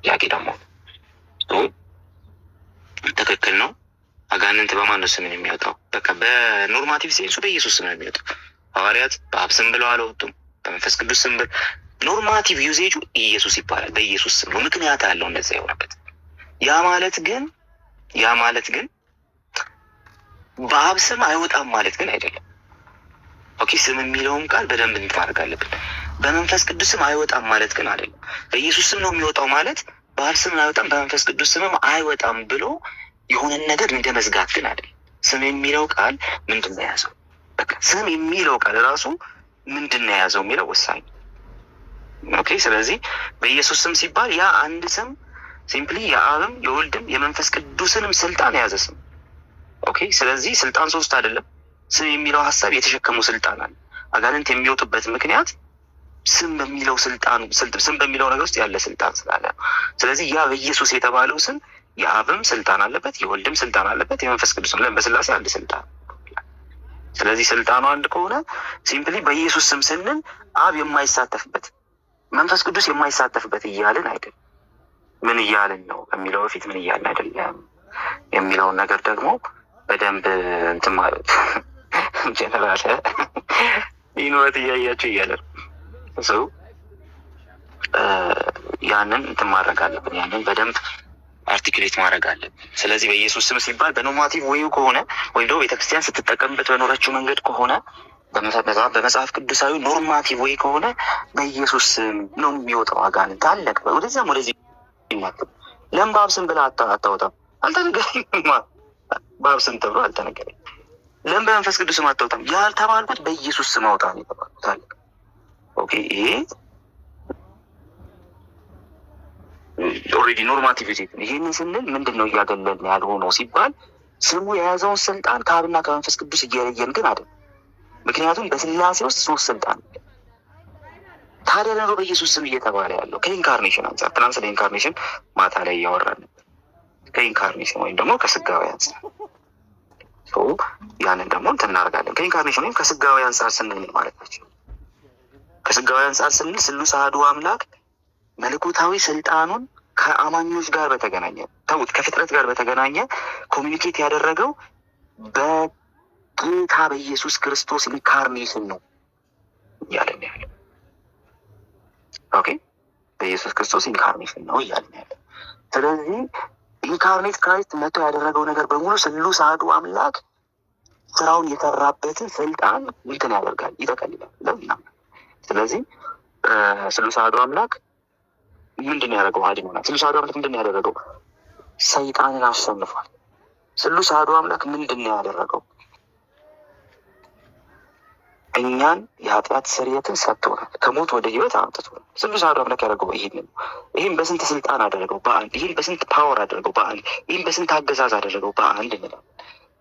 ጥያቄ ደግሞ ትክክል ነው። አጋንንት በማን ነው ስም የሚወጣው? በቃ በኖርማቲቭ ሴንሱ በኢየሱስ ስም ነው የሚወጣው። ሐዋርያት በአብ ስም ብለው አልወጡም፣ በመንፈስ ቅዱስ ስም ብለው። ኖርማቲቭ ዩዜጁ ኢየሱስ ይባላል፣ በኢየሱስ ስም ነው። ምክንያት አለው እንደዛ የሆነበት። ያ ማለት ግን በአብ ስም አይወጣም ማለት ግን አይደለም። ኦኬ፣ ስም የሚለውም ቃል በደንብ ማድረግ አለብን። በመንፈስ ቅዱስ ስም አይወጣም ማለት ግን አይደለም። በኢየሱስ ስም ነው የሚወጣው ማለት በአብ ስም አይወጣም በመንፈስ ቅዱስ ስምም አይወጣም ብሎ የሆነን ነገር እንደ መዝጋት ግን አይደለም። ስም የሚለው ቃል ምንድን ነው የያዘው? በቃ ስም የሚለው ቃል ራሱ ምንድን ነው የያዘው የሚለው ወሳኝ። ኦኬ፣ ስለዚህ በኢየሱስ ስም ሲባል ያ አንድ ስም ሲምፕሊ የአብም የወልድም የመንፈስ ቅዱስንም ስልጣን የያዘ ስም። ኦኬ፣ ስለዚህ ስልጣን ሶስት አይደለም። ስም የሚለው ሀሳብ የተሸከሙ ስልጣን አለ። አጋንንት የሚወጡበት ምክንያት ስም በሚለው ነገር ውስጥ ያለ ስልጣን ስላለ። ስለዚህ ያ በኢየሱስ የተባለው ስም የአብም ስልጣን አለበት፣ የወልድም ስልጣን አለበት፣ የመንፈስ ቅዱስም በስላሴ አንድ ስልጣን። ስለዚህ ስልጣኑ አንድ ከሆነ ሲምፕሊ በኢየሱስ ስም ስንል አብ የማይሳተፍበት መንፈስ ቅዱስ የማይሳተፍበት እያልን አይደለም። ምን እያልን ነው ከሚለው በፊት ምን እያልን አይደለም የሚለውን ነገር ደግሞ በደንብ እንትን ማለት ጀነራል ይኖረት እያያቸው እያለ ሰው ያንን እንትን ማድረግ አለብን። ያንን በደንብ አርቲኩሌት ማድረግ አለብን። ስለዚህ በኢየሱስ ስም ሲባል በኖርማቲቭ ወይው ከሆነ ወይም ደግሞ ቤተክርስቲያን ስትጠቀምበት በኖረችው መንገድ ከሆነ በመጽሐፍ ቅዱሳዊ ኖርማቲቭ ወይ ከሆነ በኢየሱስ ስም ነው የሚወጣው አጋንንት። አለቀ። ወደዚያም ወደዚህ ይናገር። ለምን በአብ ስም ብለህ አታወጣም? አልተነገረኝም። በአብ ስም ተብሎ አልተነገረኝም። ለምን በመንፈስ ቅዱስ ስም አታወጣም? ያልተባልኩት በኢየሱስ ስም አውጣ ነው የተባልኩት። አለቀ። ኦኬ፣ ይሄ ኦልሬዲ ኖርማቲቪቲ። ይሄንን ስንል ምንድን ነው እያገለልን ያልሆነው ሲባል ስሙ የያዘውን ስልጣን ከአብና ከመንፈስ ቅዱስ እየለየን ግን አይደለም። ምክንያቱም በስላሴ ውስጥ ሶስት ስልጣን። ታዲያ ነው በኢየሱስ ስም እየተባለ ያለው ከኢንካርኔሽን አንጻር። ትናንት ስለ ኢንካርኔሽን ማታ ላይ እያወራን ነበር። ከኢንካርኔሽን ወይም ደግሞ ከስጋዊ አንጻር ያንን ደግሞ እንትን እናደርጋለን። ከኢንካርኔሽን ወይም ከስጋዊ አንጻር ስንል ምን ማለታችን? ከስጋዊ አንጻር ስንል ስሉስ አሐዱ አምላክ መለኮታዊ ስልጣኑን ከአማኞች ጋር በተገናኘ ከፍጥረት ጋር በተገናኘ ኮሚኒኬት ያደረገው በጌታ በኢየሱስ ክርስቶስ ኢንካርኔሽን ነው እያለን ያለ። ኦኬ፣ በኢየሱስ ክርስቶስ ኢንካርኔሽን ነው እያለን ያለ። ስለዚህ ኢንካርኔት ክራይስት መጥቶ ያደረገው ነገር በሙሉ ስሉስ አሐዱ አምላክ ስራውን የሰራበትን ስልጣን እንትን ያደርጋል፣ ይጠቀልላል ለምና። ስለዚህ ስሉስ አሐዱ አምላክ ምንድን ነው ያደረገው? አድኖናል። ስሉስ አሐዱ አምላክ ምንድን ነው ያደረገው? ሰይጣንን አሸንፏል። ስሉስ አሐዱ አምላክ ምንድን ነው ያደረገው? እኛን የኃጢአት ስርየትን ሰጥቶናል፣ ከሞት ወደ ህይወት አምጥቶናል። ስሉስ አሐዱ አምላክ ያደረገው ይህንን። ይህም በስንት ስልጣን አደረገው? በአንድ። ይህም በስንት ፓወር አደረገው? በአንድ። ይህም በስንት አገዛዝ አደረገው? በአንድ እንላለን።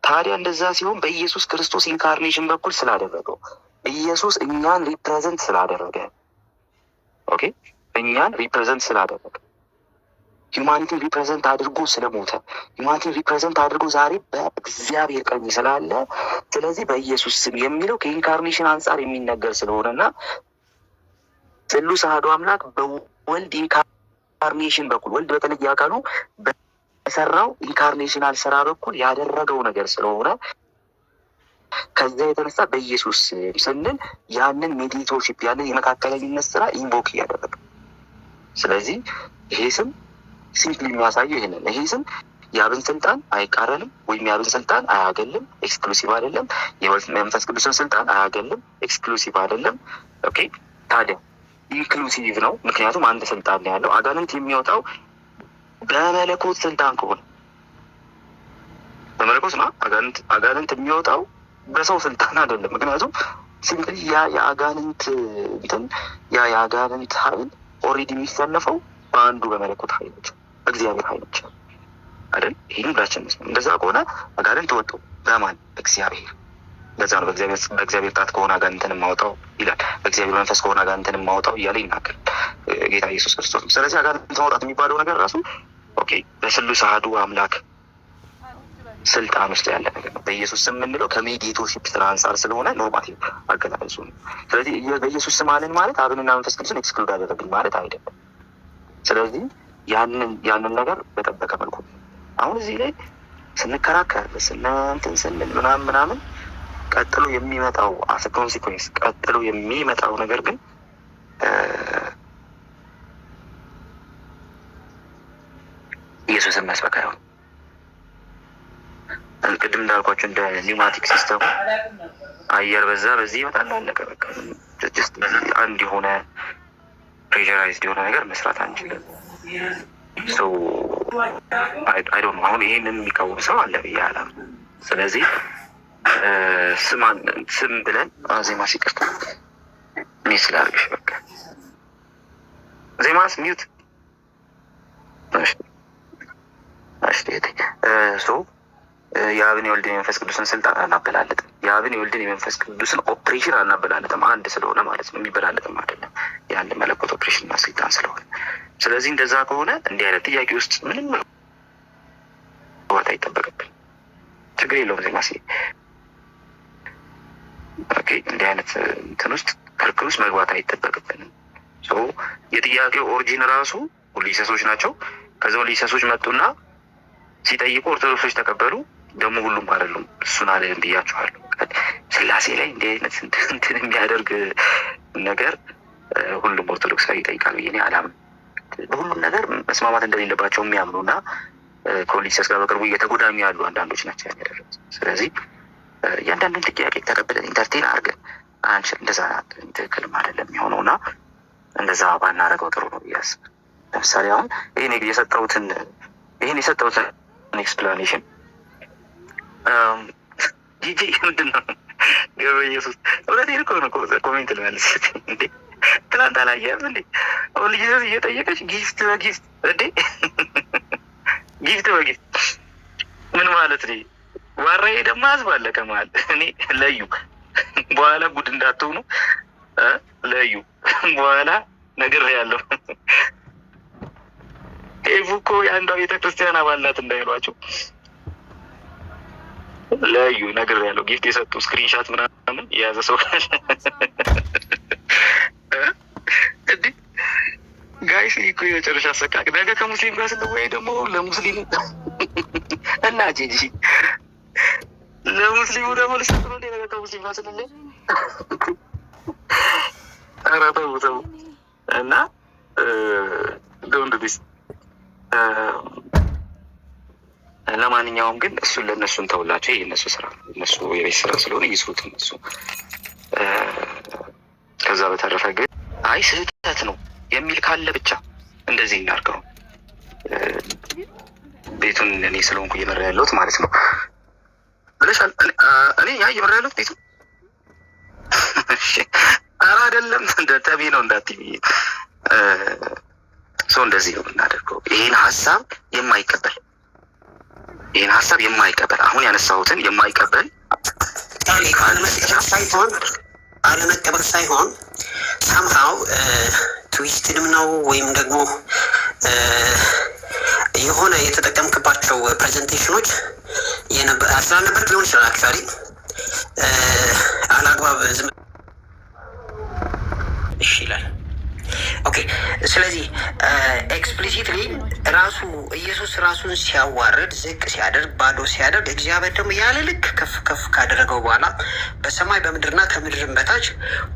ታዲያ እንደዛ ሲሆን በኢየሱስ ክርስቶስ ኢንካርኔሽን በኩል ስላደረገው፣ ኢየሱስ እኛን ሪፕሬዘንት ስላደረገ፣ ኦኬ፣ እኛን ሪፕሬዘንት ስላደረገ፣ ሂውማኒቲን ሪፕሬዘንት አድርጎ ስለሞተ፣ ሂውማኒቲን ሪፕሬዘንት አድርጎ ዛሬ በእግዚአብሔር ቀኝ ስላለ፣ ስለዚህ በኢየሱስ ስም የሚለው ከኢንካርኔሽን አንጻር የሚነገር ስለሆነና ስሉስ አሐዱ አምላክ በወልድ ኢንካርኔሽን በኩል ወልድ በተለየ አካሉ በሰራው ኢንካርኔሽናል ስራ በኩል ያደረገው ነገር ስለሆነ ከዚያ የተነሳ በኢየሱስ ስንል ያንን ሜዲቶርሺፕ ያንን የመካከለኝነት ስራ ኢንቮክ እያደረገ፣ ስለዚህ ይሄ ስም ሲምፕሊ የሚያሳየው ይሄንን። ይሄ ስም የአብን ስልጣን አይቃረንም ወይም የአብን ስልጣን አያገልም፣ ኤክስክሉሲቭ አይደለም። የመንፈስ ቅዱስን ስልጣን አያገልም፣ ኤክስክሉሲቭ አይደለም። ኦኬ፣ ታዲያ ኢንክሉሲቭ ነው፣ ምክንያቱም አንድ ስልጣን ነው ያለው። አጋንንት የሚወጣው በመለኮት ስልጣን ከሆነ በመለኮት ነው። አጋንንት የሚወጣው በሰው ስልጣን አይደለም። ምክንያቱም ሲምፕሊ የአጋንንት ኃይል ኦልሬዲ የሚሰለፈው በአንዱ በመለኮት ኃይሎች በእግዚአብሔር ኃይሎች አይደል? ይህን ሁላችን መስሎን እንደዛ ከሆነ አጋንንት ወጡ በማን? በእግዚአብሔር። ለዛ ነው በእግዚአብሔር ጣት ከሆነ አጋንንትን ማውጣው ይላል፣ በእግዚአብሔር መንፈስ ከሆነ አጋንንትን ማውጣው እያለ ይናገር ጌታ ኢየሱስ ክርስቶስ። ስለዚህ አጋንንት ማውጣት የሚባለው ነገር ራሱ ኦኬ በስሉስ አሐዱ አምላክ ስልጣን ውስጥ ያለ ነገር ነው። በኢየሱስ ስም የምንለው ከሜዲቶርሺፕ ስራ አንጻር ስለሆነ ኖርማቲቭ አገላለጹ ነው። ስለዚህ በኢየሱስ ስም አለን ማለት አብንና መንፈስ ቅዱስን ኤክስክሉድ አደረግን ማለት አይደለም። ስለዚህ ያንን ነገር በጠበቀ መልኩ አሁን እዚህ ላይ ስንከራከር እንትን ስንል ምናምን ቀጥሎ የሚመጣው አስ ኮንሲኩዌንስ ቀጥሎ የሚመጣው ነገር ግን ኢየሱስን መስበክ አይሆን። ቅድም እንዳልኳቸው እንደ ኒውማቲክ ሲስተሙ አየር በዛ በዚህ ይመጣል አለቀ በቃ። ጀስት በዚህ አንድ የሆነ ፕሬሸራይዝድ የሆነ ነገር መስራት አንችልም። ሰው አይ ዶንት ኖ አሁን ይሄንን የሚቃወም ሰው አለ ብዬ አላምንም። ስለዚህ ስም ብለን ዜማ ሲቀርታ ሚስ ላርግሽ በቃ ዜማስ ሚዩት የአብን የወልድን የመንፈስ ቅዱስን ስልጣን አናበላለጥም። የአብን የወልድን የመንፈስ ቅዱስን ኦፕሬሽን አናበላለጥም። አንድ ስለሆነ ማለት ነው። የሚበላለጥም አይደለም። የአንድ መለኮት ኦፕሬሽንና ስልጣን ስለሆነ ስለዚህ እንደዛ ከሆነ እንዲህ አይነት ጥያቄ ውስጥ ምንም መግባት አይጠበቅብን። ችግር የለውም። ዜማ እንዲህ አይነት እንትን ውስጥ ክርክር ውስጥ መግባት አይጠበቅብንም። የጥያቄው ኦሪጂን ራሱ ሊሰሶች ናቸው። ከዚያው ሊሰሶች መጡና ሲጠይቁ ኦርቶዶክሶች ተቀበሉ። ደግሞ ሁሉም አይደሉም። እሱን አለን ብያቸዋለሁ። ስላሴ ላይ እንዲህ አይነት እንትን የሚያደርግ ነገር ሁሉም ኦርቶዶክሳዊ ይጠይቃል ብዬ አላምንም። በሁሉም ነገር መስማማት እንደሌለባቸው የሚያምኑ እና ከሊሰስ ጋር በቅርቡ እየተጎዳኙ ያሉ አንዳንዶች ናቸው ያደረጉት። ስለዚህ እያንዳንዱን ጥያቄ ተቀብለን ኢንተርቴን አድርገን አንችል እንደዛ ትክክልም አይደለም የሚሆነው እና እንደዛ ባናደርገው ጥሩ ነው ብዬ አስባለሁ። ለምሳሌ አሁን ይህን የሰጠሁትን ኤክስፕላኔሽን ጂጂ ምንድን ነው ገብረ ኢየሱስ እውነቴን እኮ ነው። ኮሜንት ልመልስ እንዴ ትናንት አላየህም እንዴ? አሁን ልጅ እየጠየቀች ጊፍት በጊፍት እንዴ ጊፍት በጊፍት ምን ማለት ነው? ዋራዬ ደግሞ አዝባለ ከመሀል እኔ ለዩ በኋላ ጉድ እንዳትሆኑ ለዩ በኋላ ነገር ያለው ኤቭ እኮ የአንዷ ቤተክርስቲያን አባል ናት እንዳይሏቸው ለዩ ነገር ያለው ጊፍት የሰጡ ስክሪንሻት ምናምን የያዘ ሰው እንዴ ጋይስ እኮ የመጨረሻ አሰቃቂ ነገ ከሙስሊም ጋር ስንወያይ ደግሞ ለሙስሊሙ እና ጂጂ ለሙስሊሙ ደግሞ ልሰጥ ነው ነገ ከሙስሊም ጋር ስንለኝ ኧረ ተው እና ዶንት ዲስ ለማንኛውም ግን እሱን ለእነሱን ተውላቸው። ይህ የእነሱ ስራ ነው። እነሱ የቤት ስራ ስለሆነ ይስሩት እነሱ። ከዛ በተረፈ ግን አይ ስህተት ነው የሚል ካለ ብቻ እንደዚህ እናድርገው። ቤቱን እኔ ስለሆንኩ እየመራ ያለሁት ማለት ነው ብለሻል። እኔ እየመራ ያለሁት ቤቱን ኧረ አይደለም ተቢ ነው እንዳትይ ሰው እንደዚህ ነው የምናደርገው። ይህን ሀሳብ የማይቀበል አሁን ያነሳሁትን የማይቀበል አለመቀበል ሳይሆን ሳምሃው ትዊስትድም ነው ወይም ደግሞ የሆነ የተጠቀምክባቸው ፕሬዘንቴሽኖች ስላልነበር ሊሆን ይችላል። አክቹዋሊ አላግባብ ዝም እሺ ይላል። ኦኬ ስለዚህ ኤክስፕሊሲትሊ ራሱ ኢየሱስ ራሱን ሲያዋርድ ዝቅ ሲያደርግ ባዶ ሲያደርግ እግዚአብሔር ደግሞ ያለ ልክ ከፍ ከፍ ካደረገው በኋላ በሰማይ በምድርና ከምድርም በታች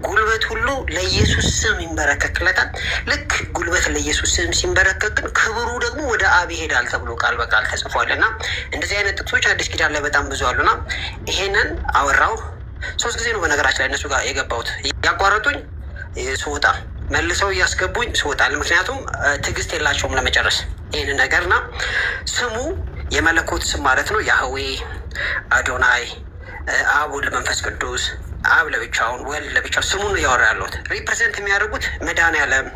ጉልበት ሁሉ ለኢየሱስ ስም ይንበረከክለታል። ልክ ጉልበት ለኢየሱስ ስም ሲንበረከክ ግን ክብሩ ደግሞ ወደ አብ ይሄዳል ተብሎ ቃል በቃል ተጽፏል። እና እንደዚህ አይነት ጥቅሶች አዲስ ኪዳን ላይ በጣም ብዙ አሉና ይሄንን አወራው 3 ጊዜ ነው በነገራችን ላይ እነሱ ጋር የገባሁት ያቋረጡኝ ስወጣ መልሰው እያስገቡኝ ስወጣል። ምክንያቱም ትዕግስት የላቸውም ለመጨረስ ይህን ነገርና ስሙ የመለኮት ስም ማለት ነው። ያህዌ፣ አዶናይ፣ አብ፣ ወልድ፣ መንፈስ ቅዱስ። አብ ለብቻውን፣ ወልድ ለብቻው ስሙን ነው እያወራ ያለሁት። ሪፕሬዘንት የሚያደርጉት መድኃኔዓለም፣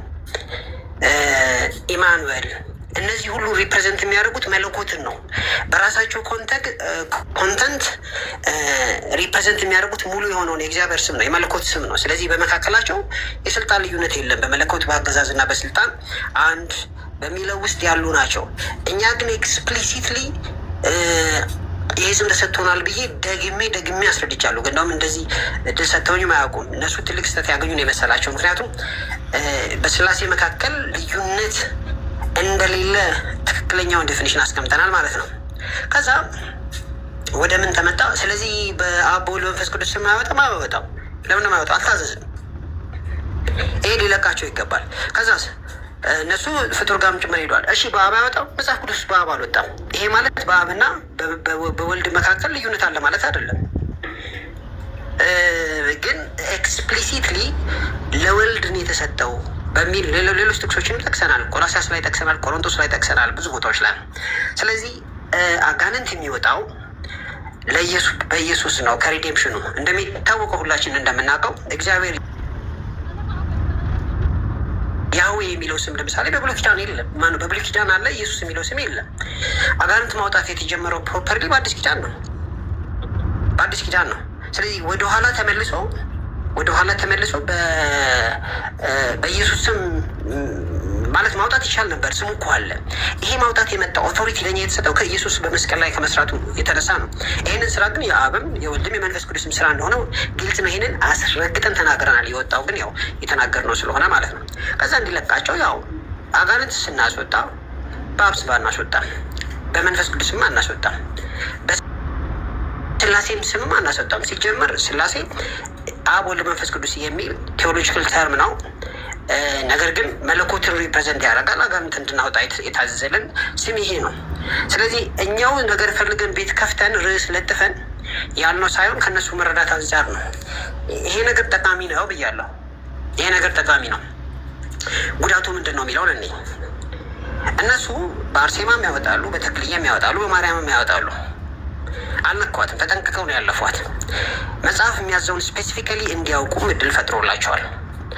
ኢማኑኤል እነዚህ ሁሉ ሪፕሬዘንት የሚያደርጉት መለኮትን ነው። በራሳቸው ኮንተንት ሪፕሬዘንት የሚያደርጉት ሙሉ የሆነውን የእግዚአብሔር ስም ነው፣ የመለኮት ስም ነው። ስለዚህ በመካከላቸው የስልጣን ልዩነት የለም። በመለኮት በአገዛዝ እና በስልጣን አንድ በሚለው ውስጥ ያሉ ናቸው። እኛ ግን ኤክስፕሊሲትሊ ይህ ስም ተሰጥቶናል ብዬ ደግሜ አስረድቻለሁ። ግን ደግሞ እንደዚህ እድል ሰጥተውኝም አያውቁም። እነሱ ትልቅ ስህተት ያገኙ ነው የመሰላቸው። ምክንያቱም በስላሴ መካከል ልዩነት እንደሌለ ትክክለኛውን ዴፊኒሽን አስቀምጠናል ማለት ነው። ከዛ ወደ ምን ተመጣ? ስለዚህ በአብ በወልድ በመንፈስ ቅዱስ ስም አይወጣም። ለምን አይወጣም? አልታዘዝም። ይሄ ሊለቃቸው ይገባል። ከዛስ እነሱ ፍጡር ጋርም ጭምር ሄዷል። እሺ በአብ አይወጣም? መጽሐፍ ቅዱስ በአብ አልወጣም። ይሄ ማለት በአብና በወልድ መካከል ልዩነት አለ ማለት አይደለም። ግን ኤክስፕሊሲትሊ ለወልድን የተሰጠው በሚል ሌሎች ጥቅሶችንም ጠቅሰናል። ቆላስይስ ላይ ጠቅሰናል፣ ቆሮንቶስ ላይ ጠቅሰናል፣ ብዙ ቦታዎች ላይ። ስለዚህ አጋንንት የሚወጣው በኢየሱስ ነው ከሪዴምሽኑ። እንደሚታወቀው ሁላችን እንደምናውቀው እግዚአብሔር ያህዌ የሚለው ስም ለምሳሌ በብሉይ ኪዳን የለም። ማነው በብሉይ ኪዳን አለ፣ ኢየሱስ የሚለው ስም የለም። አጋንንት ማውጣት የተጀመረው ፕሮፐርሊ በአዲስ ኪዳን ነው፣ በአዲስ ኪዳን ነው። ስለዚህ ወደኋላ ተመልሶ በኢየሱስ ስም ማለት ማውጣት ይቻል ነበር። ስሙ እኮ አለ። ይሄ ማውጣት የመጣው ኦቶሪቲ ለኛ የተሰጠው ከኢየሱስ በመስቀል ላይ ከመስራቱ የተነሳ ነው። ይህንን ስራ ግን የአብም የወልድም የመንፈስ ቅዱስም ስራ እንደሆነ ግልጽ ነው። ይህንን አስረግጠን ተናግረናል። የወጣው ግን ያው የተናገርነው ስለሆነ ማለት ነው። ከዛ እንዲለቃቸው ያው አጋንንት ስናስወጣ በአብ ስም አናስወጣም፣ በመንፈስ ቅዱስም አናስወጣም፣ ስላሴም ስምም አናስወጣም። ሲጀመር ስላሴ አብ ወልድ መንፈስ ቅዱስ የሚል ቴዎሎጂካል ተርም ነው። ነገር ግን መለኮትን ሪፕሬዘንት ያደርጋል። አጋንንት እንድናወጣ የታዘዘልን ስም ይሄ ነው። ስለዚህ እኛው ነገር ፈልገን ቤት ከፍተን ርዕስ ለጥፈን ያልነው ሳይሆን ከእነሱ መረዳት አንጻር ነው። ይሄ ነገር ጠቃሚ ነው ብያለሁ። ይሄ ነገር ጠቃሚ ነው። ጉዳቱ ምንድን ነው የሚለውን እኔ እነሱ በአርሴማም ያወጣሉ፣ በተክልያም ያወጣሉ፣ በማርያምም ያወጣሉ። አልነኳትም፣ ተጠንቅቀው ነው ያለፏት። መጽሐፍ የሚያዘውን ስፔሲፊካሊ እንዲያውቁም እድል ፈጥሮላቸዋል።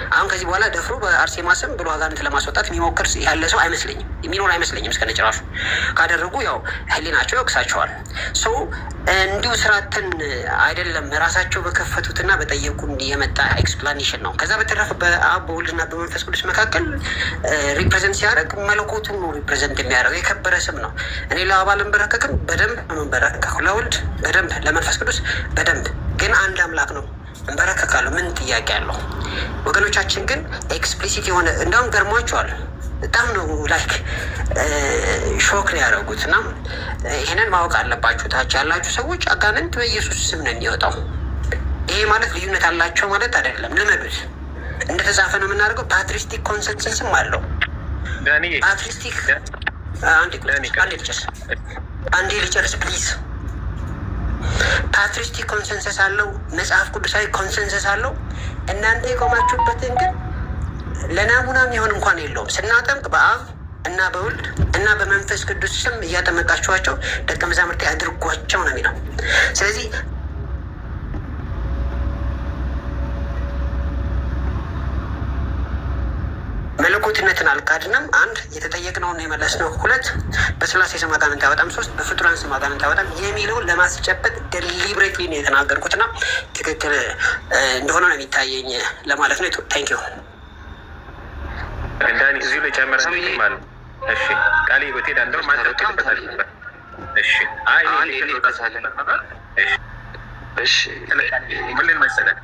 አሁን ከዚህ በኋላ ደፍሮ በአርሴማ ስም ብሎ አጋንንት ለማስወጣት የሚሞክር ያለ ሰው አይመስለኝም፣ የሚኖር አይመስለኝም። እስከነጭራሹ ካደረጉ ያው ሕሊናቸው ይወቅሳቸዋል። ሰው እንዲሁ ስራትን አይደለም ራሳቸው በከፈቱትና በጠየቁ የመጣ ኤክስፕላኔሽን ነው። ከዛ በተረፈ በአብ በወልድና በመንፈስ ቅዱስ መካከል ሪፕሬዘንት ሲያደርግ መለኮቱን ነው ሪፕሬዘንት የሚያደርገው። የከበረ ስም ነው። እኔ ለአብ አልንበረከክም፣ በደንብ መንበረከኩ። ለወልድ በደንብ ለመንፈስ ቅዱስ በደንብ ግን አንድ አምላክ ነው እንበረከካለሁ። ምን ጥያቄ አለው? ወገኖቻችን ግን ኤክስፕሊሲት የሆነ እንደውም ገርሟቸዋል። በጣም ነው ላይክ ሾክ ነው ያደረጉት። እና ይህንን ማወቅ አለባችሁ። ታች ያላችሁ ሰዎች አጋንንት በኢየሱስ ስም ነው የሚወጣው። ይሄ ማለት ልዩነት አላቸው ማለት አይደለም። ልመዱት። እንደተጻፈ ነው የምናደርገው። ፓትሪስቲክ ኮንሰንሰስም አለው። ፓትሪስቲክ አንዴ ልጨርስ ፕሊዝ። ፓትሪስቲክ ኮንሰንሰስ አለው፣ መጽሐፍ ቅዱሳዊ ኮንሰንሰስ አለው። እናንተ የቆማችሁበትን ግን ለናሙናም ይሆን እንኳን የለውም። ስናጠምቅ በአብ እና በወልድ እና በመንፈስ ቅዱስ ስም እያጠመቃችኋቸው ደቀ መዛሙርቴ አድርጓቸው ነው የሚለው። ስለዚህ መለኮትነትን አልካድንም። አንድ የተጠየቅነውን የመለስነው፣ ሁለት በስላሴ ስም አጋንንት አያወጣም፣ ሶስት በፍጡራን ስም አጋንንት አያወጣም የሚለውን ለማስጨበጥ ደሊብሬትሊ ነው የተናገርኩትና ትክክል እንደሆነ ነው የሚታየኝ ለማለት ነው። ታንክ ዩ እንዳኒ እዚሁ ላይ ጨመረ ማለት እሺ። ቃሌ ሆቴል አንደው ማንተከታተል እሺ። አይ እሺ ምን መሰለህ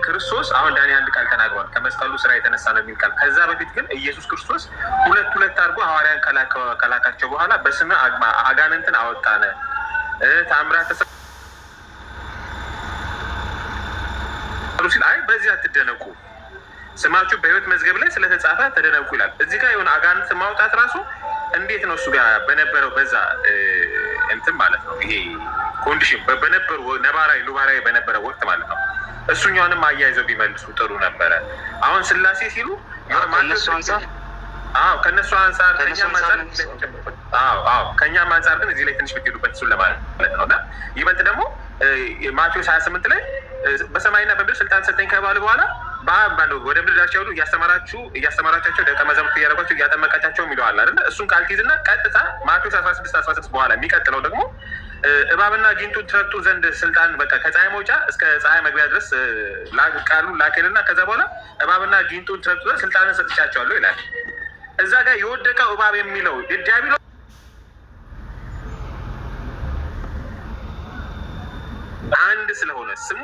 ክርስቶስ አሁን ዳኒ አንድ ቃል ተናግሯል፣ ከመስቀሉ ስራ የተነሳ ነው የሚል ቃል። ከዛ በፊት ግን ኢየሱስ ክርስቶስ ሁለት አድርጎ ሐዋርያን ከላካቸው በኋላ በስመ አጋንንትን አወጣነ ታምራት ተሰሩ ሲል አይ በዚህ አትደነቁ ስማችሁ በሕይወት መዝገብ ላይ ስለተጻፈ ተደነቁ ይላል። እዚህ ጋር የሆነ አጋንንት ማውጣት ራሱ እንዴት ነው እሱ ጋር በነበረው በዛ እንትን ማለት ነው ይሄ ኮንዲሽን በነበሩ ሉባራዊ በነበረው ወቅት ማለት ነው። እሱኛውንም አያይዘው ቢመልሱ ጥሩ ነበረ። አሁን ስላሴ ሲሉ ከእነሱ አንጻር ከእኛም አንጻር ግን እዚህ ላይ ትንሽ ብትሄዱበት እሱን ለማለት ነው። እና ይበልጥ ደግሞ ማቴዎስ 28 ላይ በሰማይና በምድር ስልጣን ሰጠኝ ከባሉ በኋላ ወደ ምድር ዳርቻ ሁሉ እያስተማራቻቸው ደቀ መዛሙርት እያደረጓቸው እያጠመቃቻቸው የሚለዋል አይደለ? እሱን ቃል ትይዝና ቀጥታ ማቴዎስ 16 በኋላ የሚቀጥለው ደግሞ እባብና ጊንጡን ትረግጡ ዘንድ ስልጣን በቃ ከፀሐይ መውጫ እስከ ፀሐይ መግቢያ ድረስ ቃሉ ላከልና ከዛ በኋላ እባብና ጊንጡን ትረግጡ ዘንድ ስልጣንን ሰጥቻቸዋለሁ ይላል። እዛ ጋር የወደቀው እባብ የሚለው ዲያብሎስ አንድ ስለሆነ ስሙ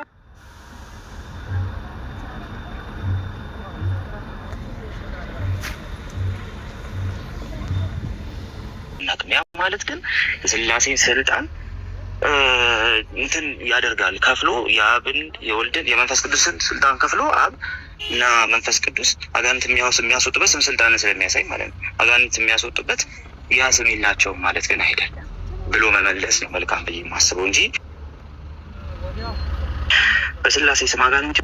አላውቅም። ያ ማለት ግን የስላሴን ስልጣን እንትን ያደርጋል ከፍሎ የአብን የወልድን የመንፈስ ቅዱስን ስልጣን ከፍሎ አብ እና መንፈስ ቅዱስ አጋንንት የሚያስወጡበት ስም ስልጣንን ስለሚያሳይ ማለት ነው። አጋንንት የሚያስወጡበት ያ ስም የላቸውም ማለት ግን አይደለም ብሎ መመለስ ነው መልካም ብዬ የማስበው እንጂ በስላሴ ስም አጋንንት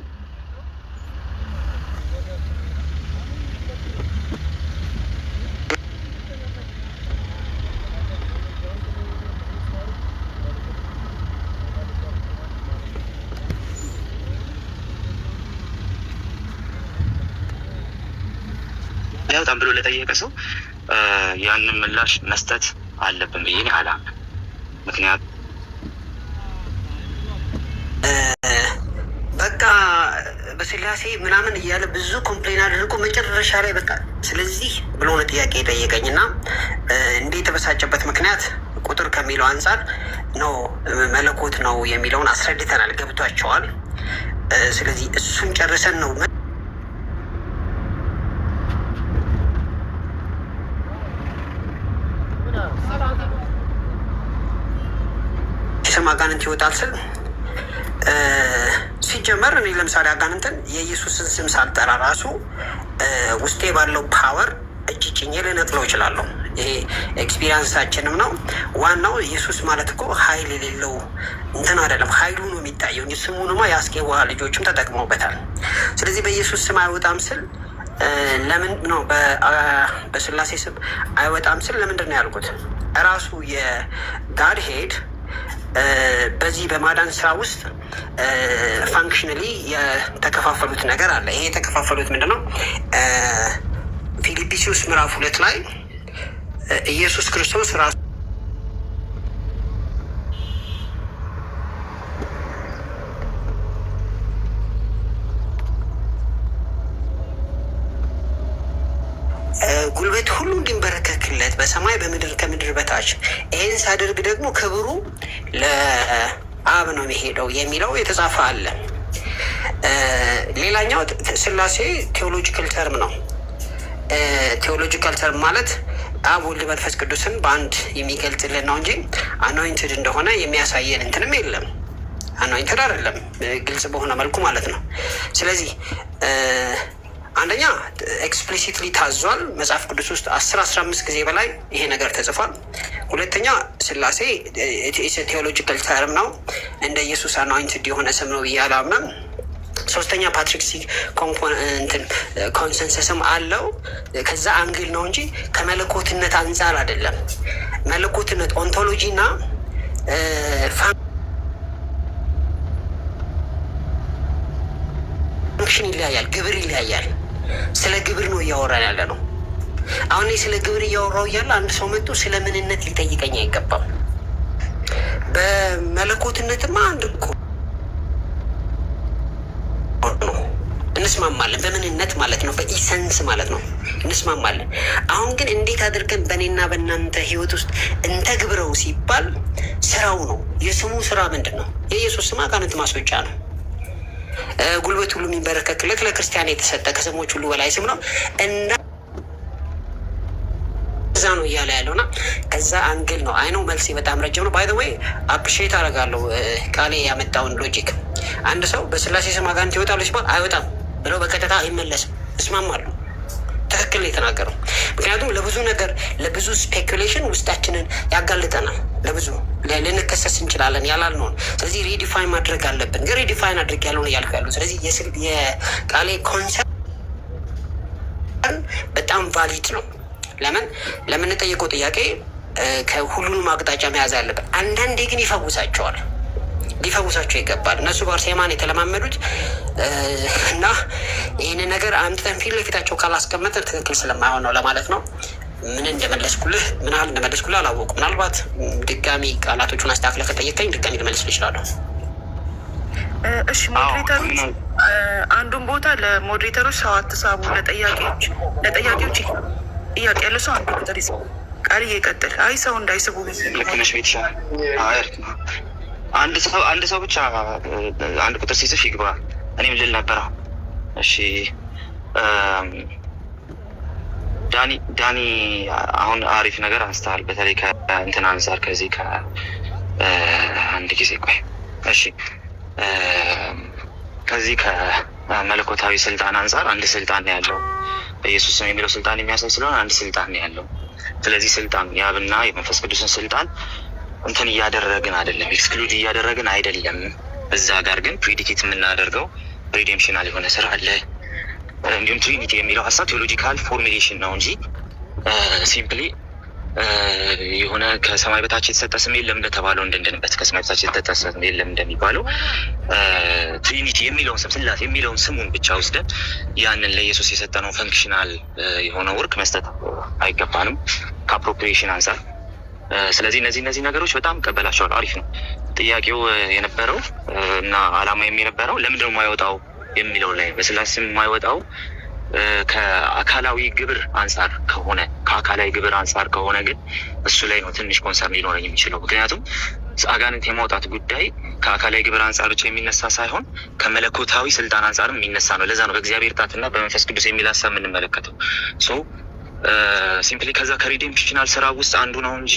በጣም ብሎ ለጠየቀ ሰው ያንን ምላሽ መስጠት አለብን ብዬ አላምንም። ምክንያቱም በቃ በስላሴ ምናምን እያለ ብዙ ኮምፕሌን አድርጎ መጨረሻ ላይ በቃ ስለዚህ ብሎ ነው ጥያቄ የጠየቀኝ እና እንዴ የተበሳጨበት ምክንያት ቁጥር ከሚለው አንጻር ነው መለኮት ነው የሚለውን አስረድተናል፣ ገብቷቸዋል። ስለዚህ እሱን ጨርሰን ነው ስም አጋንንት ይወጣል ስል ሲጀመር እኔ ለምሳሌ አጋንንትን የኢየሱስን ስም ሳልጠራ ራሱ ውስጤ ባለው ፓወር እጅ ጭኜ ልነቅለው እችላለሁ። ይሄ ኤክስፒሪንሳችንም ነው። ዋናው ኢየሱስ ማለት እኮ ኃይል የሌለው እንትን አይደለም፣ ኃይሉ ነው የሚታየው እንጂ ስሙንማ የአስቄዋ ልጆችም ተጠቅመውበታል። ስለዚህ በኢየሱስ ስም አይወጣም ስል ለምን ነው በስላሴ ስም አይወጣም ስል ለምንድን ነው ያልኩት? እራሱ የጋድ ሄድ በዚህ በማዳን ስራ ውስጥ ፋንክሽናሊ የተከፋፈሉት ነገር አለ። ይሄ የተከፋፈሉት ምንድን ነው? ፊልጵስዩስ ምዕራፍ 2 ላይ ኢየሱስ ክርስቶስ ራሱ ጉልበት ሁሉ እንዲንበረከክለት በሰማይ በምድር ከምድር በታች ይህን ሳደርግ ደግሞ ክብሩ ለአብ ነው የሚሄደው የሚለው የተጻፈ አለ። ሌላኛው ስላሴ ቴዎሎጂካል ተርም ነው። ቴዎሎጂካል ተርም ማለት አብ ወልድ መንፈስ ቅዱስን በአንድ የሚገልጽልን ነው እንጂ አኖይንትድ እንደሆነ የሚያሳየን እንትንም የለም። አኖይንትድ አይደለም ግልጽ በሆነ መልኩ ማለት ነው። ስለዚህ አንደኛ ኤክስፕሊሲትሊ ታዟል መጽሐፍ ቅዱስ ውስጥ 10-15 ጊዜ በላይ ይሄ ነገር ተጽፏል። ሁለተኛ ስላሴ ቴዎሎጂካል ተርም ነው፣ እንደ ኢየሱስ አኖይንትድ የሆነ ስም ነው ብዬ አላምንም። ሶስተኛ ፓትሪክ ሲ ኮንሰንሰስም አለው ከዛ አንግል ነው እንጂ ከመለኮትነት አንጻር አይደለም። መለኮትነት ኦንቶሎጂ እና ፋንክሽን ይለያያል፣ ግብር ይለያያል። ስለ ግብር ነው እያወራን ያለ ነው። አሁን ስለ ግብር እያወራው እያለ አንድ ሰው መጥቶ ስለ ምንነት ሊጠይቀኝ አይገባም። በመለኮትነትማ አንድ እኮ እንስማማለን፣ በምንነት ማለት ነው፣ በኢሰንስ ማለት ነው እንስማማለን። አሁን ግን እንዴት አድርገን በእኔና በእናንተ ህይወት ውስጥ እንተግብረው ሲባል ስራው ነው። የስሙ ስራ ምንድን ነው? የኢየሱስ ስም አጋንንት ማስወጫ ነው። ጉልበት ሁሉ የሚንበረከክለት ለክርስቲያን የተሰጠ ከስሞች ሁሉ በላይ ስም ነው እና እዛ ነው እያለ ያለው እና ከዛ አንግል ነው። አይነው መልሴ በጣም ረጅም ነው። ባይ ዘ ዌይ አፕሪሺየት አደርጋለሁ ቃሌ ያመጣውን ሎጂክ። አንድ ሰው በስላሴ ስም አጋንንት ይወጣሉ ሲባል አይወጣም ብለው በቀጥታ አይመለስም። እስማማለሁ። ትክክል የተናገረው ምክንያቱም ለብዙ ነገር ለብዙ ስፔኩሌሽን ውስጣችንን ያጋልጠናል። ለብዙ ልንከሰስ እንችላለን ያላልነውን። ስለዚህ ሪዲፋይን ማድረግ አለብን። ግን ሪዲፋይን አድርግ ያልሆነ እያልኩ ያሉ። ስለዚህ የቃሌ ኮንሰርን በጣም ቫሊድ ነው። ለምን ለምንጠየቀው ጥያቄ ከሁሉንም አቅጣጫ መያዝ አለብን። አንዳንዴ ግን ይፈውሳቸዋል፣ ሊፈውሳቸው ይገባል። እነሱ በአርሴማን የተለማመዱት እና ይህንን ነገር አምጥተን ፊት ለፊታቸው ካላስቀመጠ ትክክል ስለማይሆን ነው ለማለት ነው። ምን እንደመለስኩልህ ምን ያህል እንደመለስኩልህ አላወቁም። ምናልባት ድጋሚ ቃላቶቹን አስተካክለህ ከጠየቀኝ ድጋሚ ልመልስ ይችላለሁ። እሺ ሞዴሬተሮች፣ አንዱን ቦታ ለሞዴሬተሮች ሰው አትሳቡ። ለጠያቂዎች ጥያቄ ያለ ሰው አንዱ ቁጥር ይስቡ። ቃል እየቀጥል አይ ሰው እንዳይስቡ ልክ ነሽ ቤትሻ። አንድ ሰው ብቻ አንድ ቁጥር ሲጽፍ ይግባ። እኔም ልል ነበረ። እሺ ዳኒ አሁን አሪፍ ነገር አንስተሃል። በተለይ ከእንትን አንጻር ከዚህ ከአንድ ጊዜ ቆይ እሺ ከዚህ ከመለኮታዊ ስልጣን አንጻር አንድ ስልጣን ነው ያለው። በኢየሱስ ስም የሚለው ስልጣን የሚያሳይ ስለሆነ አንድ ስልጣን ነው ያለው። ስለዚህ ስልጣን የአብና የመንፈስ ቅዱስን ስልጣን እንትን እያደረግን አይደለም፣ ኤክስክሉድ እያደረግን አይደለም። እዛ ጋር ግን ፕሪዲኬት የምናደርገው ሪዴምሽናል የሆነ ስራ አለ። እንዲሁም ትሪኒቲ የሚለው ሀሳብ ቴዎሎጂካል ፎርሙሌሽን ነው እንጂ ሲምፕሊ የሆነ ከሰማይ በታች የተሰጠ ስም የለም እንደተባለው እንድንድንበት ከሰማይ በታች የተሰጠ ስም የለም እንደሚባለው ትሪኒቲ የሚለውን ስም ስላሴ የሚለውን ስሙን ብቻ ወስደን ያንን ለኢየሱስ የሰጠነው ፈንክሽናል የሆነ ወርክ መስጠት አይገባንም ከአፕሮፕሪዬሽን አንጻር። ስለዚህ እነዚህ ነገሮች በጣም ቀበላቸዋል። አሪፍ ነው። ጥያቄው የነበረው እና አላማ የነበረው ለምንድን ነው የማይወጣው የሚለው ላይ በስላሴ ስም የማይወጣው ከአካላዊ ግብር አንጻር ከሆነ ግን እሱ ላይ ነው ትንሽ ኮንሰርን ሊኖረኝ የሚችለው። ምክንያቱም አጋንንት የማውጣት ጉዳይ ከአካላዊ ግብር አንጻር ብቻ የሚነሳ ሳይሆን ከመለኮታዊ ስልጣን አንጻርም የሚነሳ ነው። ለዛ ነው በእግዚአብሔር ጣትና በመንፈስ ቅዱስ የሚል ሀሳብ የምንመለከተው። ሲምፕሊ ከዛ ከሪዴምፕሽናል ስራ ውስጥ አንዱ ነው እንጂ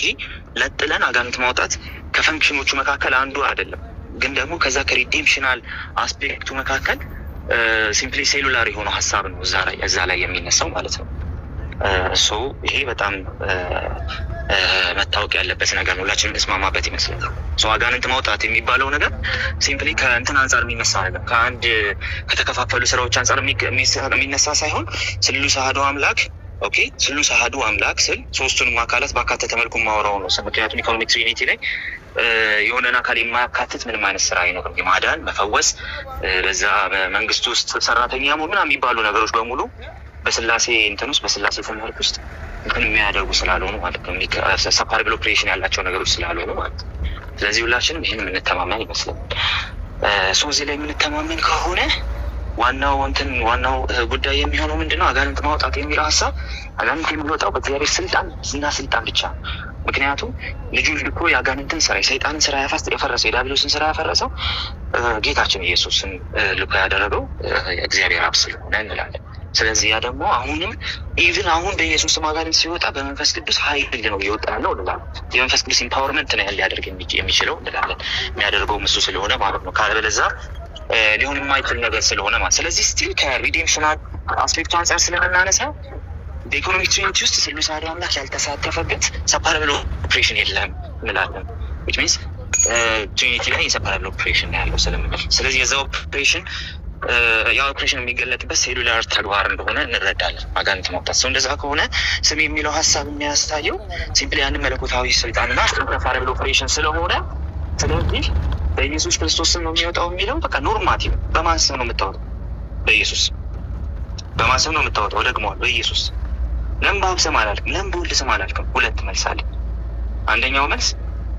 ለጥለን አጋንንት ማውጣት ከፈንክሽኖቹ መካከል አንዱ አይደለም። ግን ደግሞ ከዛ ከሪዴምፕሽናል አስፔክቱ መካከል ሲምፕሊ ሴሉላር የሆነው ሀሳብ ነው እዛ ላይ የሚነሳው ማለት ነው። ይሄ በጣም መታወቅ ያለበት ነገር ነው። ሁላችንም እስማማበት ይመስላል። አጋንንት ማውጣት የሚባለው ነገር ሲምፕሊ ከእንትን አንጻር የሚነሳ ነገር ከአንድ ከተከፋፈሉ ስራዎች አንጻር የሚነሳ ሳይሆን ስሉስ አሐዱ አምላክ ስሉስ አሐዱ አምላክ ስል ሶስቱንም አካላት ባካተተ መልኩ ማወራው ነው። ምክንያቱም ኢኮኖሚክ ትሪኒቲ ላይ የሆነን አካል የማያካትት ምንም አይነት ስራ አይኖርም። የማዳን መፈወስ፣ በዛ በመንግስት ውስጥ ሰራተኛ ምናምን የሚባሉ ነገሮች በሙሉ በስላሴ እንትን ውስጥ በስላሴ ትምህርት ውስጥ እንትን የሚያደርጉ ስላልሆኑ ማለት ነው። ሰፓሬብል ኦፕሬሽን ያላቸው ነገሮች ስላልሆኑ ማለት ነው። ስለዚህ ሁላችንም ይህን የምንተማመን ይመስላል። እዚህ ላይ የምንተማመን ከሆነ ዋናው ጉዳይ የሚሆነው ምንድነው? አጋንንት ማውጣት የሚለው ሀሳብ አጋንንት የሚወጣው በእግዚአብሔር ስልጣን ብቻ ነው። ምክንያቱም ልጁ ልኮ የአጋንንትን ስራ የሰይጣንን ስራ የፈረሰው የዲያብሎስን ስራ ያፈረሰው ጌታችን ኢየሱስን ልኮ ያደረገው እግዚአብሔር አብ ስለሆነ እንላለን። ስለዚህ ያ ደግሞ ኢቭን አሁን በኢየሱስ ስም አጋንንት ሲወጣ በመንፈስ ቅዱስ ኃይል ነው እየወጣ ያለው እንላለን። የመንፈስ ቅዱስ ኢምፓወርመንት ነው ሊያደርግ የሚችለው እንላለን። የሚያደርገው እሱ ስለሆነ ማለት ነው። ካለበለዚያ ሊሆን የማይችል ነገር ስለሆነ ማለት። ስለዚህ ስቲል ከሪዴምሽናል አስፔክቱ አንጻር ስለምናነሳ በኢኮኖሚክ ትሪኒቲ ውስጥ ስሉስ አሐዱ አምላክ ያልተሳተፈበት ሰፓሬብል ኦፕሬሽን የለም እንላለን። which means ትሪኒቲ ላይ የሰፓሬብል ኦፕሬሽን ነው ያለው ስለምንል፣ ስለዚህ የዛ ኦፕሬሽን የሚገለጥበት ሴሉላር ተግባር እንደሆነ እንረዳለን። አጋንንት ማውጣት እንደዛ ከሆነ ስም የሚለው ሀሳብ የሚያሳየው ሲምፕሊ ያንን መለኮታዊ ስልጣንና ሰፓሬብል ኦፕሬሽን ስለሆነ ስለዚህ በኢየሱስ ክርስቶስ ስም ነው የሚወጣው የሚለው በቃ ኖርማቲቭ። በማን ስም ነው የምታወጣው? በኢየሱስ። በማን ስም ነው የምታወጣው? ደግሞዋል፣ በኢየሱስ። ለምን በአብ ስም አላልክም? ለምን በወልድ ስም አላልክም? ሁለት መልስ አለ። አንደኛው መልስ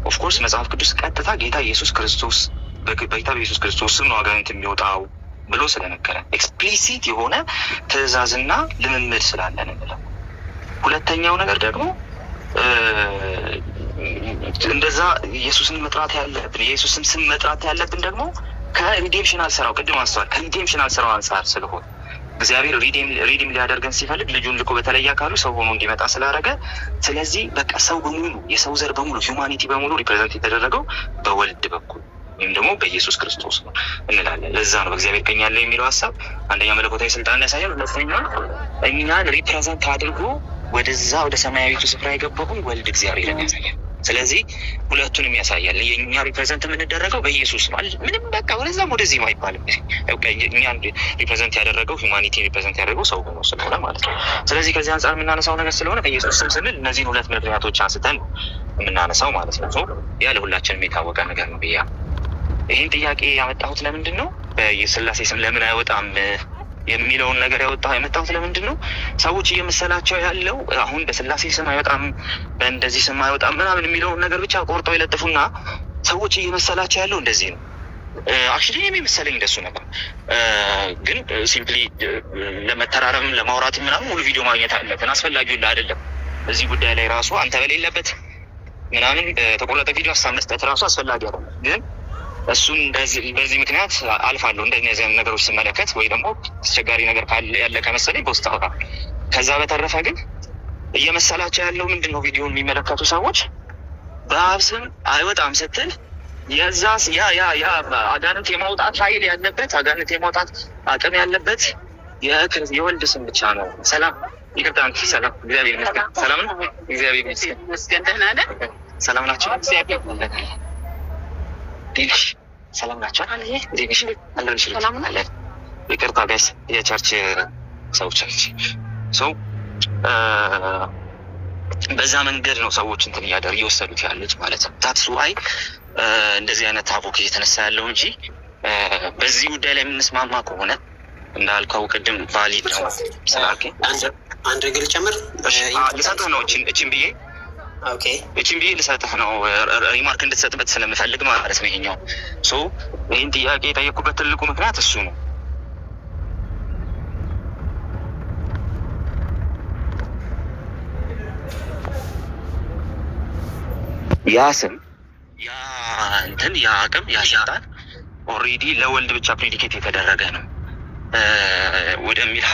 ኦፍኮርስ መጽሐፍ ቅዱስ ቀጥታ ጌታ ኢየሱስ ክርስቶስ በጌታ በኢየሱስ ክርስቶስ ስም ነው አጋንንት የሚወጣው ብሎ ስለነገረ ኤክስፕሊሲት የሆነ ትእዛዝና ልምምድ ስላለን እንለው። ሁለተኛው ነገር ደግሞ እንደዛ ኢየሱስን መጥራት ያለብን የኢየሱስን ስም መጥራት ያለብን ደግሞ ከሪዴምሽናል ስራው ቅድም አንስተዋል። ከሪዴምሽናል ስራው አንጻር ስለሆነ እግዚአብሔር ሪዲም ሊያደርገን ሲፈልግ ልጁን ልኮ በተለየ አካሉ ሰው ሆኖ እንዲመጣ ስላደረገ፣ ስለዚህ በቃ ሰው በሙሉ የሰው ዘር በሙሉ ሂውማኒቲ በሙሉ ሪፕሬዘንት የተደረገው በወልድ በኩል ወይም ደግሞ በኢየሱስ ክርስቶስ ነው እንላለን። ለዛ ነው በእግዚአብሔር ቀኝ ያለ የሚለው ሀሳብ አንደኛ መለኮታዊ ስልጣን ያሳያል። ሁለተኛ እኛን ሪፕሬዘንት አድርጎ ወደዛ ወደ ሰማያዊቱ ስፍራ የገባውን ወልድ እግዚአብሔርን ያሳያል። ስለዚህ ሁለቱንም ያሳያል። የእኛ ሪፕሬዘንት የምንደረገው በኢየሱስ ነው። ምንም በቃ ወደዛም ወደዚህም አይባልም። እኛን ሪፕሬዘንት ያደረገው ሂውማኒቲ ሪፕሬዘንት ያደረገው ሰው ሆኖ ስለሆነ ማለት ነው። ስለዚህ ከዚህ አንጻር የምናነሳው ነገር ስለሆነ በኢየሱስ ስም ስንል እነዚህን ሁለት ምክንያቶች አንስተን የምናነሳው ማለት ነው። ያ ለሁላችንም የታወቀ ነገር ነው ብያ ይህን ጥያቄ ያመጣሁት ለምንድን ነው? በስላሴ ስም ለምን አይወጣም የሚለውን ነገር የመጣሁት ለምንድን ነው? ሰዎች እየመሰላቸው ያለው አሁን በስላሴ ስም አይወጣም በእንደዚህ ስም አይወጣም ምናምን የሚለውን ነገር ብቻ ቆርጠው ይለጥፉና ሰዎች እየመሰላቸው ያለው እንደዚህ ነው። አክቹዋሊ የሚመሰለኝ እንደሱ ነበር። ግን ሲምፕሊ ለመተራረም ለማውራት ምናምን ሙሉ ቪዲዮ ማግኘት አለብን። አስፈላጊው አይደለም። እዚህ ጉዳይ ላይ ራሱ አንተ በሌለበት ምናምን ተቆረጠ ቪዲዮ ሀሳብ መስጠት ራሱ አስፈላጊ አይደለም። ግን እሱን በዚህ ምክንያት አልፋለሁ እንደዚህ ነገሮች ስመለከት ወይ ደግሞ አስቸጋሪ ነገር ያለ ከመሰለኝ በውስጥ አውራ። ከዛ በተረፈ ግን እየመሰላቸው ያለው ምንድን ነው? ቪዲዮን የሚመለከቱ ሰዎች በአብ ስም አይወጣም ስትል የዛስ ያ አጋንንት የማውጣት ኃይል ያለበት አጋንንት የማውጣት አቅም ያለበት የወልድ ስም ብቻ ነው። ሰላም ይቅርታ፣ ሰላም እግዚአብሔር ይመስገን። ሰላም ነው፣ እግዚአብሔር ይመስገን። ደህና ነህ? ሰላም ናቸው። ሰላም ናቸው። ይቅርታ ጋይስ፣ የቸርች ሰዎች ሰው በዛ መንገድ ነው ሰዎች እንትን እየወሰዱት ያሉት ማለት ነው። ታትስ ዋይ እንደዚህ አይነት ታቦክ እየተነሳ ያለው እንጂ በዚህ ጉዳይ ላይ የምንስማማ ከሆነ እንዳልከው ቅድም ቫሊድ ነው ስላልከኝ አንድ ነገር ጨምር ልሰጥህ ነው። እችን ብዬ ልሰጥህ ነው ሪማርክ እንድትሰጥበት ስለምፈልግ ማለት ነው። ይሄኛው ይህን ጥያቄ የጠየኩበት ትልቁ ምክንያት እሱ ነው። ያ ስም ያ አቅም ያ ስልጣን ኦልሬዲ ለወልድ ብቻ ፕሬዲኬት የተደረገ ነው ወደሚል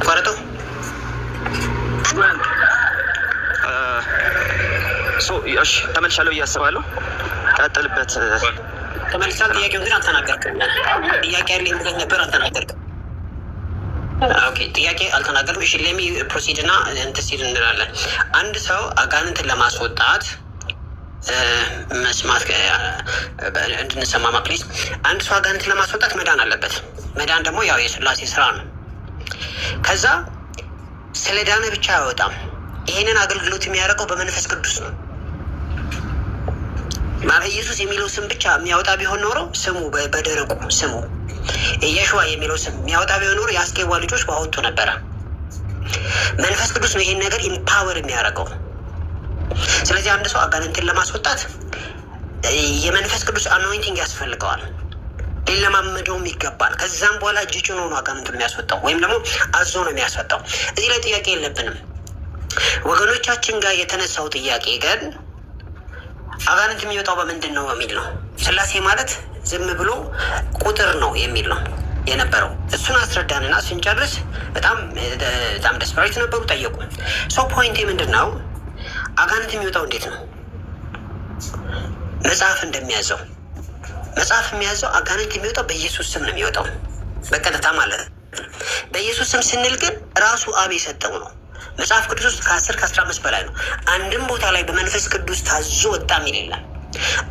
ቆረጠው እሺ ተመልሻለሁ እያስባለሁ። ቀጥልበት። ተመልሳል። ጥያቄውን ግን አልተናገርክም። ጥያቄ ያለኝ ነገር ነበር፣ አልተናገርክም። ኦኬ፣ ጥያቄ አልተናገርም። እሺ ሌሚ ፕሮሲድ እና እንትን ሲል እንላለን። አንድ ሰው አጋንንትን ለማስወጣት መስማት እንድንሰማማ ፕሊዝ። አንድ ሰው አጋንንትን ለማስወጣት መዳን አለበት። መዳን ደግሞ ያው የስላሴ ስራ ነው። ከዛ ስለ ዳነ ብቻ አይወጣም። ይሄንን አገልግሎት የሚያደርገው በመንፈስ ቅዱስ ነው። ማለት ኢየሱስ የሚለው ስም ብቻ የሚያወጣ ቢሆን ኖሮ ስሙ በደረቁ ስሙ ኢየሹዋ የሚለው ስም የሚያወጣ ቢሆን ኖሮ የአስኬዋ ልጆች ባወጡ ነበረ። መንፈስ ቅዱስ ነው ይሄን ነገር ኢምፓወር የሚያደርገው። ስለዚህ አንድ ሰው አጋንንትን ለማስወጣት የመንፈስ ቅዱስ አኖይንቲንግ ያስፈልገዋል። ሊለማመደውም ይገባል። ከዛም በኋላ እጅ ጭኖ ነው አጋንንትን የሚያስወጣው ወይም ደግሞ አዞ ነው የሚያስወጣው። እዚህ ላይ ጥያቄ የለብንም። ወገኖቻችን ጋር የተነሳው ጥያቄ ግን አጋንንት የሚወጣው በምንድን ነው የሚል ነው። ስላሴ ማለት ዝም ብሎ ቁጥር ነው የሚል ነው የነበረው። እሱን አስረዳንና ስንጨርስ በጣም ደስፐሬት ነበሩ፣ ጠየቁ። ሰው ፖይንቴ ምንድን ነው? አጋንንት የሚወጣው እንዴት ነው? መጽሐፍ እንደሚያዘው መጽሐፍ የሚያዘው አጋንንት የሚወጣው በኢየሱስ ስም ነው የሚወጣው፣ በቀጥታ ማለት ነው። በኢየሱስ ስም ስንል ግን ራሱ አብ የሰጠው ነው። መጽሐፍ ቅዱስ ውስጥ ከ10 ከ15 በላይ ነው። አንድም ቦታ ላይ በመንፈስ ቅዱስ ታዞ ወጣ የሚል የለም።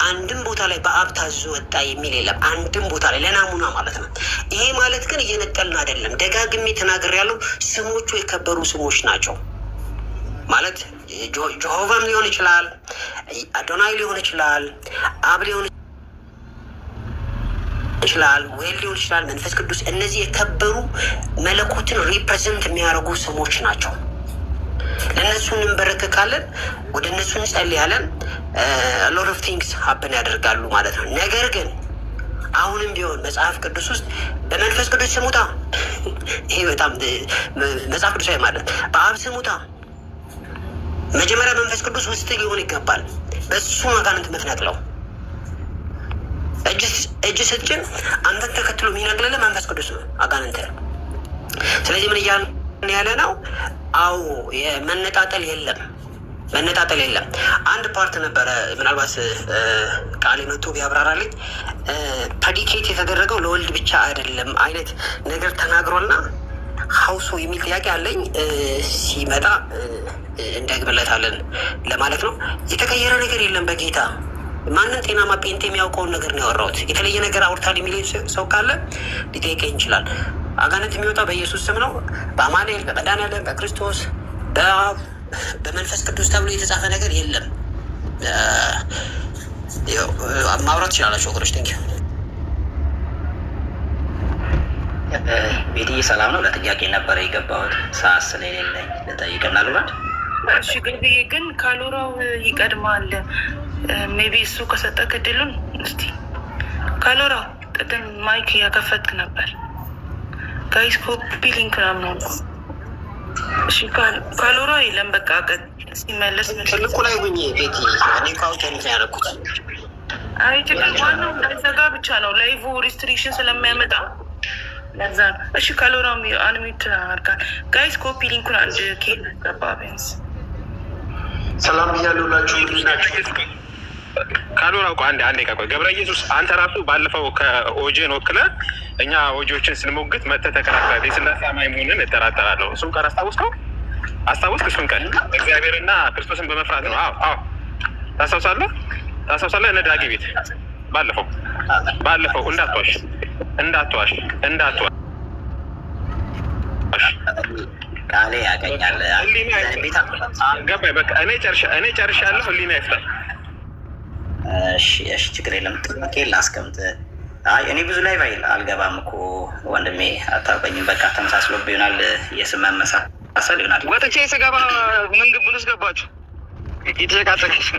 አንድም ቦታ ላይ በአብ ታዞ ወጣ የሚል የለም። አንድም ቦታ ላይ ለናሙና ማለት ነው። ይሄ ማለት ግን እየነጠልን አይደለም። ደጋግሜ ተናግሬያለሁ። ስሞቹ የከበሩ ስሞች ናቸው ማለት ጀሆቫም ሊሆን ይችላል፣ አዶናይ ሊሆን ይችላል፣ አብ ሊሆን ይችላል፣ ወይል ሊሆን ይችላል፣ መንፈስ ቅዱስ። እነዚህ የከበሩ መለኮትን ሪፕሬዘንት የሚያደርጉ ስሞች ናቸው። ለእነሱ እንበረከካለን፣ ወደ እነሱ እንጸልያለን። ሎት ኦፍ ቲንግስ ሀፕን ያደርጋሉ ማለት ነው። ነገር ግን አሁንም ቢሆን መጽሐፍ ቅዱስ ውስጥ በመንፈስ ቅዱስ ስሙታ፣ ይሄ በጣም መጽሐፍ ቅዱሳዊ ማለት በአብ ስሙታ፣ መጀመሪያ መንፈስ ቅዱስ ውስጥ ሊሆን ይገባል። በሱ አጋንንት የምትነቅለው እጅ ስትጭን አንተን ተከትሎ የሚነቅልልህ መንፈስ ቅዱስ ነው አጋንንት። ስለዚህ ምን እያልን ያለ ነው? አዎ መነጣጠል የለም። አንድ ፓርት ነበረ፣ ምናልባት ቃል መቶ ቢያብራራልኝ። ፐዲኬት የተደረገው ለወልድ ብቻ አይደለም አይነት ነገር ተናግሮና ሀውሶ የሚል ጥያቄ አለኝ። ሲመጣ እንደግምለታለን ለማለት ነው። የተቀየረ ነገር የለም በጌታ ማንም ጤናማ ጴንጤ የሚያውቀውን ነገር ነው ያወራሁት። የተለየ ነገር አውርታል የሚል ሰው ካለ ሊጠይቀኝ ይችላል። አጋንንት የሚወጣው በኢየሱስ ስም ነው፣ በአማኑኤል፣ በመድኃኒዓለም፣ በክርስቶስ፣ በመንፈስ ቅዱስ ተብሎ የተጻፈ ነገር የለም። ማውራት ትችላላችሁ ወገኖች። ቴንክ ዩ። ቤትዬ ሰላም ነው። ለጥያቄ ነበረ የገባሁት ሰዓት ስለሌለኝ ልጠይቅና ልውረድ። እሺ ግን ካሎራው ይቀድማል። ሜቢ እሱ ከሰጠ ክድሉን እስቲ ካሎራው ቅድም ማይክ እያከፈትክ ነበር። ጋይስ ኮፒ ሊንክ ምናምን ነው። እሺ ካሎራ የለም። በቃ ሲመለስ ትልቁ ላይ ሁኝ ቤቲ። እኔ ካውንት እንትን ያደረኩት አይ ችግር ዋናው እንዳይዘጋ ብቻ ነው። ላይቭ ሪስትሪክሽን ስለሚያመጣ ለዛ ነው። እሺ ካሎራም አንሚት አድርጋል። ጋይስ ኮፒ ሊንኩን አንድ ኬል ገባ ቢያንስ ሰላም ብያለሁላችሁ። ካሎራ እኮ አንዴ ቆይ ገብረ ኢየሱስ አንተ ራሱ ባለፈው ከኦጄን ወክለ እኛ ኦጆችን ስንሞግት መተህ ተከራክረህ የስላሴ አማኝ መሆንን እጠራጠራለሁ። እሱን ቀን አስታውስከው? እሱን ቀን እግዚአብሔርና ክርስቶስን በመፍራት ነው። አዎ ታስታውሳለህ? እነ ዳጊ ቤት ባለፈው እንዳትዋሽ ቃሌ ያገኛል። ገባኝ። በቃ እኔ ጨርሻለሁ። ህሊና ይፍታል። እሺ ችግር የለም። ጥያቄ ላስቀምጥ። አይ እኔ ብዙ ላይ ባይል አልገባም እኮ ወንድሜ፣ አታውቀኝም። በቃ ተመሳስሎብህ ይሆናል፣ የስም መመሳሰል ይሆናል። ወጥቼ ስገባ ምን ግቡን ውስጥ ገባችሁ? እየተጨቃጨቃችሁ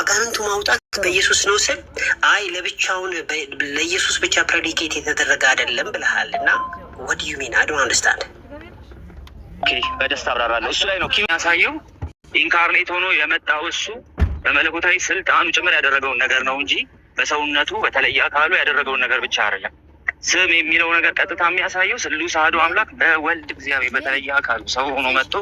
አጋንንቱ ማውጣት በኢየሱስ ነው ስል አይ ለብቻውን ለኢየሱስ ብቻ ፕሬዲኬት የተደረገ አይደለም ብለሃል እና what do you mean? I don't understand. በደስታ አብራራለሁ። እሱ ላይ ነው ኪም ያሳየው ኢንካርኔት ሆኖ የመጣው እሱ በመለኮታዊ ስልጣኑ ጭምር ያደረገውን ነገር ነው እንጂ በሰውነቱ በተለየ አካሉ ያደረገውን ነገር ብቻ አይደለም። ስም የሚለው ነገር ቀጥታ የሚያሳየው ስሉስ አሐዱ አምላክ በወልድ እግዚአብሔር በተለየ አካሉ ሰው ሆኖ መጥቶ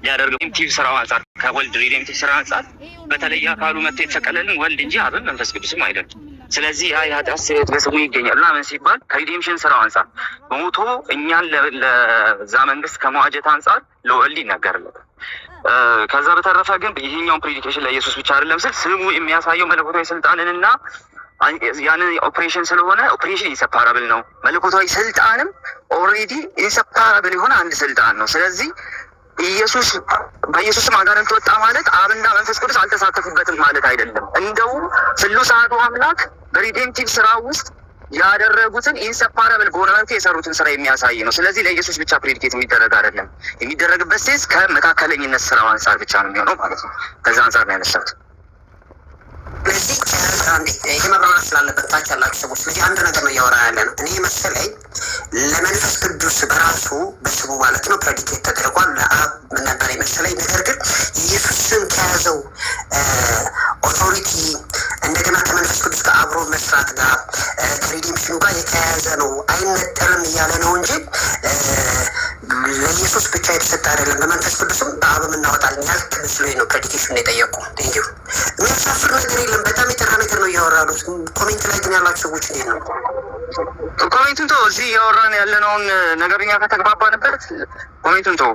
ያደርገው ሪዴምቲቭ ስራው አንጻር ከወልድ ሪዴምቲቭ ስራ አንጻር በተለየ አካሉ መጥቶ የተሰቀለልን ወልድ እንጂ አብን መንፈስ ቅዱስም አይደለም። ስለዚህ ኃጢአት ስርየት በስሙ ይገኛል እና ምን ሲባል ከሪዴምሽን ስራው አንጻር በሞቶ እኛን ለዛ መንግስት ከመዋጀት አንጻር ለወልድ ይነገርለታል። ከዛ በተረፈ ግን ይሄኛውን ፕሬዲኬሽን ለኢየሱስ ብቻ አይደለም ስል ስሙ የሚያሳየው መለኮታዊ ስልጣንንና ያንን ኦፕሬሽን ስለሆነ ኦፕሬሽን ኢንሰፓራብል ነው። መለኮታዊ ስልጣንም ኦልሬዲ ኢንሰፓራብል የሆነ አንድ ስልጣን ነው። ስለዚህ በኢየሱስም አጋንንት ወጣ ማለት አብና መንፈስ ቅዱስ አልተሳተፉበትም ማለት አይደለም። እንደውም ስሉስ አሐዱ አምላክ በሪዴምቲቭ ስራ ውስጥ ያደረጉትን ኢንሰፓራብል በሆነ መልኩ የሰሩትን ስራ የሚያሳይ ነው። ስለዚህ ለኢየሱስ ብቻ ፕሬዲኬት የሚደረግ አይደለም። የሚደረግበት ሴንስ ከመካከለኝነት ስራው አንጻር ብቻ ነው የሚሆነው ማለት ነው። ከዛ አንጻር ነው ያነሳሁት። ስለዚህ ይህ መብራራት ስላለበት ታች ያላችሁ ሰዎች ስለዚህ አንድ ነገር ነው እያወራ ያለ ነው። እኔ መሰለኝ ለመንፈስ ቅዱስ በራሱ በስሙ ማለት ነው ፕሬዲኬት ተደርጓል። ለአብ ነበር የመሰለኝ። ነገር ግን ኢየሱስ ስም ከያዘው ኦቶሪቲ እንደገና ከመንፈስ ቅዱስ ጋር አብሮ መስራት ጋር ከሪዲምሽኑ ጋር የተያያዘ ነው፣ አይነጠልም እያለ ነው እንጂ ለኢየሱስ ብቻ የተሰጠ አይደለም። በመንፈስ ቅዱስም በአብም እናወጣለን ያልክ መስሎኝ ነው ፕሬዲኬሽን የጠየቁ። ቴንኪው። የሚያሳፍር ነገር የለም። በጣም የጠራ ነገር ነው እያወራሉ። ኮሜንት ላይ ግን ያላችሁ ሰዎች እንዴት ነው? ኮሜንቱን ተው። እዚህ እያወራን ያለነውን ነገር እኛ ከተግባባንበት ኮሜንቱን ተው።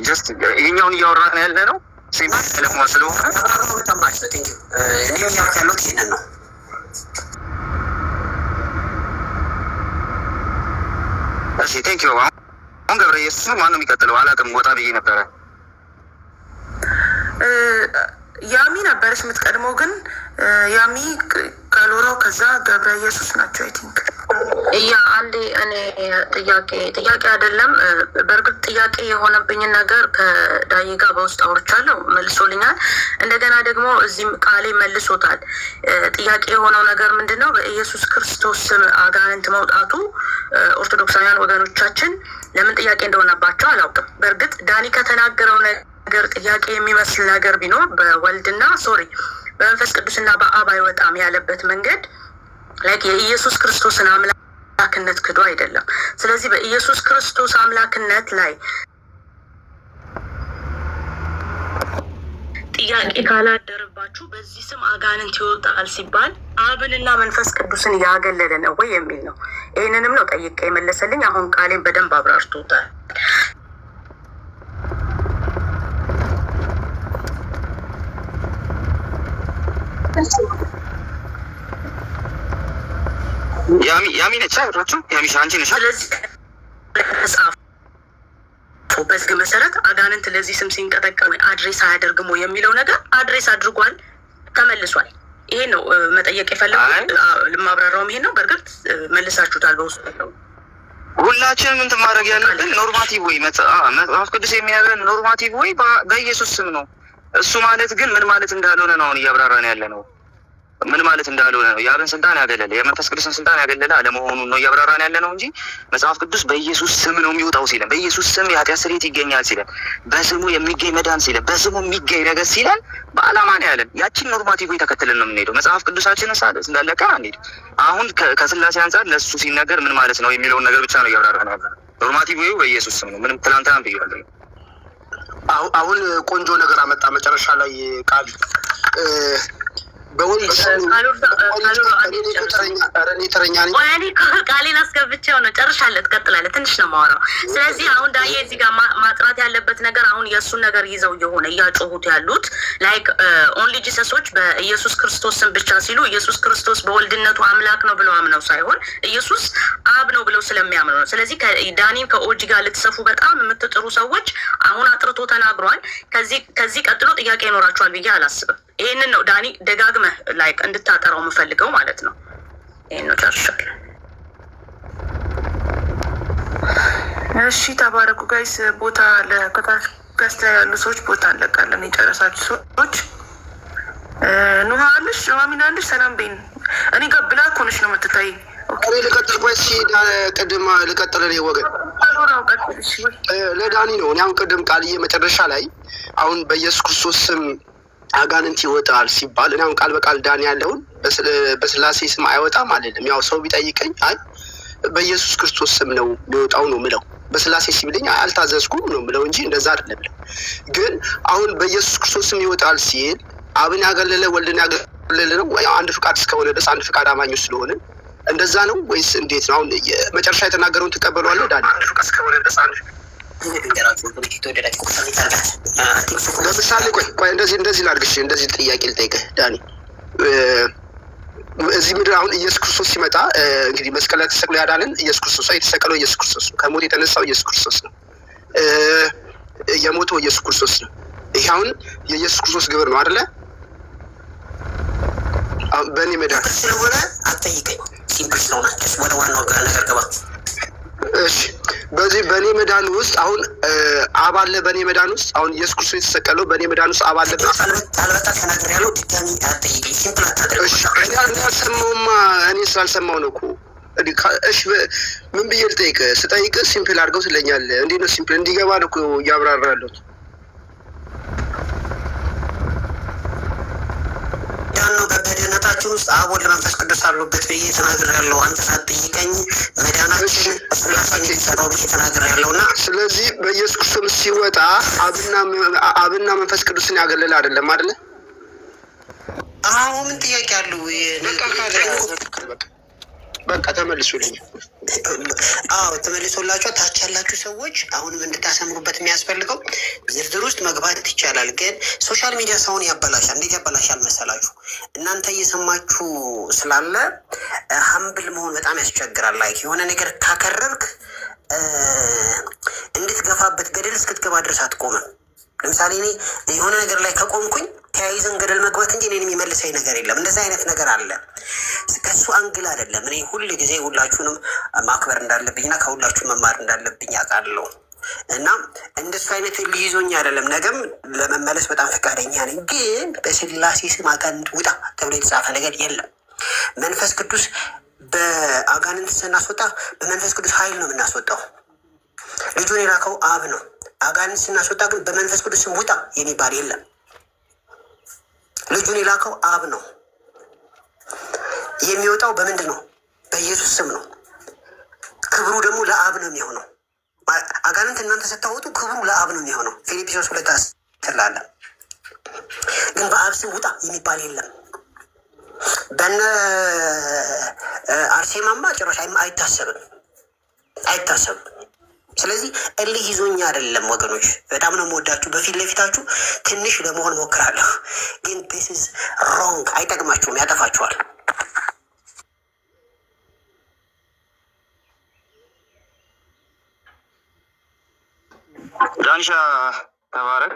ጀስት ይሄኛውን እያወራን ያለ ነው ለሞ ስለሆነ በጣም ማች ነው። ቴንኪው። እኔ እያልኩ ያለሁት ይሄንን ነው። እሺ ቴንኪው። አሁን ገብረ ኢየሱስ ነው ማነው የሚቀጥለው? አላውቅም። ወጣ ብዬ ነበረ። ያሚ ነበረች የምትቀድመው፣ ግን ያሚ ካሎራው ከዛ ገብረ ኢየሱስ ናቸው። አይ ቲንክ አንዴ እኔ ጥያቄ አይደለም። በእርግጥ ጥያቄ የሆነብኝን ነገር ከዳዬ ጋር በውስጥ አውርቻለሁ፣ መልሶልኛል። እንደገና ደግሞ እዚህም ቃሌ መልሶታል። ጥያቄ የሆነው ነገር ምንድን ነው? በኢየሱስ ክርስቶስ ስም አጋንንት መውጣቱ ኦርቶዶክሳውያን ወገኖቻችን ለምን ጥያቄ እንደሆነባቸው አላውቅም። በእርግጥ ዳኒ ከተናገረው ነገር ጥያቄ የሚመስል ነገር ቢኖር በወልድና በመንፈስ ቅዱስና በአብ አይወጣም ያለበት መንገድ የኢየሱስ ክርስቶስን አምላክነት ክዶ አይደለም። ስለዚህ በኢየሱስ ክርስቶስ አምላክነት ላይ ጥያቄ ካላደረባችሁ በዚህ ስም አጋንንት ይወጣል ሲባል አብንና መንፈስ ቅዱስን ያገለለ ነው ወይ የሚል ነው። ይህንንም ነው ጠይቄ የመለሰልኝ። አሁን ቃሌን በደንብ አብራርቶታል። ያሚ ነች አይሮቹ ያሚ አንቺ ነሽ። ስለዚህ በህግ መሰረት አጋንንት ለዚህ ስም ሲንቀጠቀም አድሬስ አያደርግም የሚለው ነገር አድሬስ አድርጓል፣ ተመልሷል። ይሄ ነው መጠየቅ የፈለጉት። ማብራራውም ይሄ ነው። በእርግጥ መልሳችሁታል በውስጡ። ሁላችንም እንትን ማድረግ ያለብን ኖርማቲቭ ወይ መጽሐፍ ቅዱስ የሚያገን ኖርማቲቭ ወይ በኢየሱስ ስም ነው። እሱ ማለት ግን ምን ማለት እንዳልሆነ ነው አሁን እያብራራን ያለ ነው። ምን ማለት እንዳልሆነ ነው። የአብን ስልጣን ያገለለ የመንፈስ ቅዱስን ስልጣን ያገለለ አለመሆኑን ነው እያብራራን ያለ ነው እንጂ መጽሐፍ ቅዱስ በኢየሱስ ስም ነው የሚወጣው ሲለን፣ በኢየሱስ ስም የኃጢአት ስርየት ይገኛል ሲለን፣ በስሙ የሚገኝ መዳን ሲለን፣ በስሙ የሚገኝ ነገር ሲለን በዓላማ ነው ያለን። ያችን ኖርማቲቭ ተከትለን ነው የምንሄደው። መጽሐፍ ቅዱሳችንን እንዳለቀ አንሄድ። አሁን ከስላሴ አንጻር ለሱ ሲነገር ምን ማለት ነው የሚለውን ነገር ብቻ ነው እያብራራን ያለ። ኖርማቲቭ በኢየሱስ ስም ነው። ምንም ትላንትና ብያለሁ። አሁን ቆንጆ ነገር አመጣ መጨረሻ ላይ ቃል ቃሌን አስገብቼው ነው ጨርሻለሁ። ትቀጥላለህ። ትንሽ ነው የማወራው። ስለዚህ አሁን ዳዬ እዚህ ጋር ማጥራት ያለበት ነገር አሁን የእሱን ነገር ይዘው የሆነ እያጮሁት ያሉት ላይክ ኦንሊ ጂሰሶች በኢየሱስ ክርስቶስ ስም ብቻ ሲሉ ኢየሱስ ክርስቶስ በወልድነቱ አምላክ ነው ብለው አምነው ሳይሆን ኢየሱስ አብ ነው ብለው ስለሚያምኑ ነው። ስለዚህ ዳኒን ከኦጂ ጋር ልትሰፉ በጣም የምትጥሩ ሰዎች አሁን አጥርቶ ተናግሯል። ከዚህ ቀጥሎ ጥያቄ ይኖራቸዋል ብዬ አላስብም። ይህንን ነው ዳኒ ደጋግመህ ላይክ እንድታጠራው የምፈልገው ማለት ነው። ይህን ነው ጨርሻለሁ። እሺ ተባረኩ ጋይስ። ቦታ ለከታች ገስት ያሉ ሰዎች ቦታ እንለቃለን። የጨረሳችሁ ሰዎች ኑሃ አለሽ፣ ኑሃሚን አለሽ። ሰላም በይን። እኔ ጋር ብላክ ሆነሽ ነው የምትታይ። እኔ ልቀጥል ወይስ ቅድም ልቀጥል? እኔ ወገን ለዳኒ ነው። እኔ አሁን ቅድም ቃልዬ መጨረሻ ላይ አሁን በኢየሱስ ክርስቶስ ስም አጋንንት ይወጣል ሲባል እኔ አሁን ቃል በቃል ዳኒ ያለውን በስላሴ ስም አይወጣም አይደለም። ያው ሰው ቢጠይቀኝ አይ በኢየሱስ ክርስቶስ ስም ነው የሚወጣው ነው ምለው። በስላሴ ሲብልኝ አልታዘዝኩም ነው ምለው እንጂ እንደዛ አይደለም ብለው። ግን አሁን በኢየሱስ ክርስቶስ ስም ይወጣል ሲል አብን ያገለለ ወልድን ያገለለ ነው ወይ? አንድ ፍቃድ እስከሆነ ድረስ አንድ ፍቃድ አማኞች ስለሆነ እንደዛ ነው ወይስ እንዴት ነው? አሁን መጨረሻ የተናገረውን ትቀበሏለህ ዳኒ? አንድ ፍቃድ እስከሆነ ድረስ አንድ ለምሳሌ ቆይ እንደዚህ ላድርግሽ፣ እንደዚህ ጥያቄ ልጠይቅህ ዳኒ። እዚህ ምድር አሁን ኢየሱስ ክርስቶስ ሲመጣ እንግዲህ መስቀል ላይ ተሰቅሎ ያዳንን ኢየሱስ ክርስቶስ ነው። የተሰቀለው ኢየሱስ ክርስቶስ ነው። ከሞት የተነሳው ኢየሱስ ክርስቶስ ነው። የሞተው ኢየሱስ ክርስቶስ ነው። ይሄ አሁን የኢየሱስ ክርስቶስ ግብር ነው አይደለ? በእኔ መዳን ስለሆነ አትጠይቀኝ። ሲምፕል ስለሆነ ወደ ዋናው ነገር ገባ። እሺ በዚህ በእኔ መዳን ውስጥ አሁን አብ አለ። በእኔ መዳን ውስጥ አሁን ኢየሱስ ክርስቶስ የተሰቀለው በእኔ መዳን ውስጥ አብ አለ። አልበጣ ተናገር ያለው ድጋሚ አትጠይቀኝ። ሲምፕል አታደርግ። አልሰማሁማ። እኔ ስላልሰማሁ ነው እኮ። እሺ ምን ብዬ ልጠይቅ? ስጠይቅ ሲምፕል አድርገው ትለኛለህ። እንዴት ነው ሲምፕል? እንዲገባ ነው እኮ እያብራራ ያለሁት። ነው በድህነታችን ውስጥ አብ ወልድ መንፈስ ቅዱስ አሉበት ብዬ ተናግሬያለሁ። አንተ ሳትጠይቀኝ መዳናችን ስላሴን የሚሰራው ብዬ ተናግሬያለሁ። እና ስለዚህ በኢየሱስ ክርስቶስ ሲወጣ አብና መንፈስ ቅዱስን ያገለለ አይደለም አይደለ? አዎ ምን ጥያቄ አለው? በቃ ተመልሱልኝ። አዎ ተመልሶላችኋል። ታች ያላችሁ ሰዎች አሁንም እንድታሰምሩበት የሚያስፈልገው ዝርዝር ውስጥ መግባት ይቻላል፣ ግን ሶሻል ሚዲያ ሰውን ያበላሻል። እንዴት ያበላሻል መሰላችሁ? እናንተ እየሰማችሁ ስላለ ሀምብል መሆን በጣም ያስቸግራል። ላይክ የሆነ ነገር ካከረርክ እንድትገፋበት ገደል እስክትገባ ድረስ አትቆምም። ለምሳሌ እኔ የሆነ ነገር ላይ ከቆምኩኝ ተያይዘን ገደል መግባት እንጂ እኔን የሚመልሰኝ ነገር የለም። እንደዚህ አይነት ነገር አለ። ከሱ አንግል አይደለም። እኔ ሁል ጊዜ ሁላችሁንም ማክበር እንዳለብኝና ከሁላችሁ መማር እንዳለብኝ አውቃለሁ። እና እንደሱ አይነት ሊይዞኝ አይደለም። ነገም ለመመለስ በጣም ፈቃደኛ ነኝ። ግን በስላሴ ስም አጋንንት ውጣ ተብሎ የተጻፈ ነገር የለም። መንፈስ ቅዱስ በአጋንንት ስናስወጣ በመንፈስ ቅዱስ ኃይል ነው የምናስወጣው። ልጁን የላከው አብ ነው። አጋንንት ስናስወጣ ግን በመንፈስ ቅዱስ ስም ውጣ የሚባል የለም። ልጁን የላከው አብ ነው። የሚወጣው በምንድን ነው? በኢየሱስ ስም ነው። ክብሩ ደግሞ ለአብ ነው የሚሆነው። አጋንንት እናንተ ስታወጡ ክብሩ ለአብ ነው የሚሆነው። ፊልጵስዩስ 2 ስላለ ግን በአብ ስም ውጣ የሚባል የለም። በነ አርሴማማ ጭራሽ አይታሰብም። ስለዚህ እልህ ይዞኛ አይደለም ወገኖች፣ በጣም ነው የምወዳችሁ። በፊት ለፊታችሁ ትንሽ ለመሆን ሞክራለሁ፣ ግን ዲስ ኢዝ ሮንግ። አይጠቅማችሁም፣ ያጠፋችኋል። ዳንሻ ተባረክ።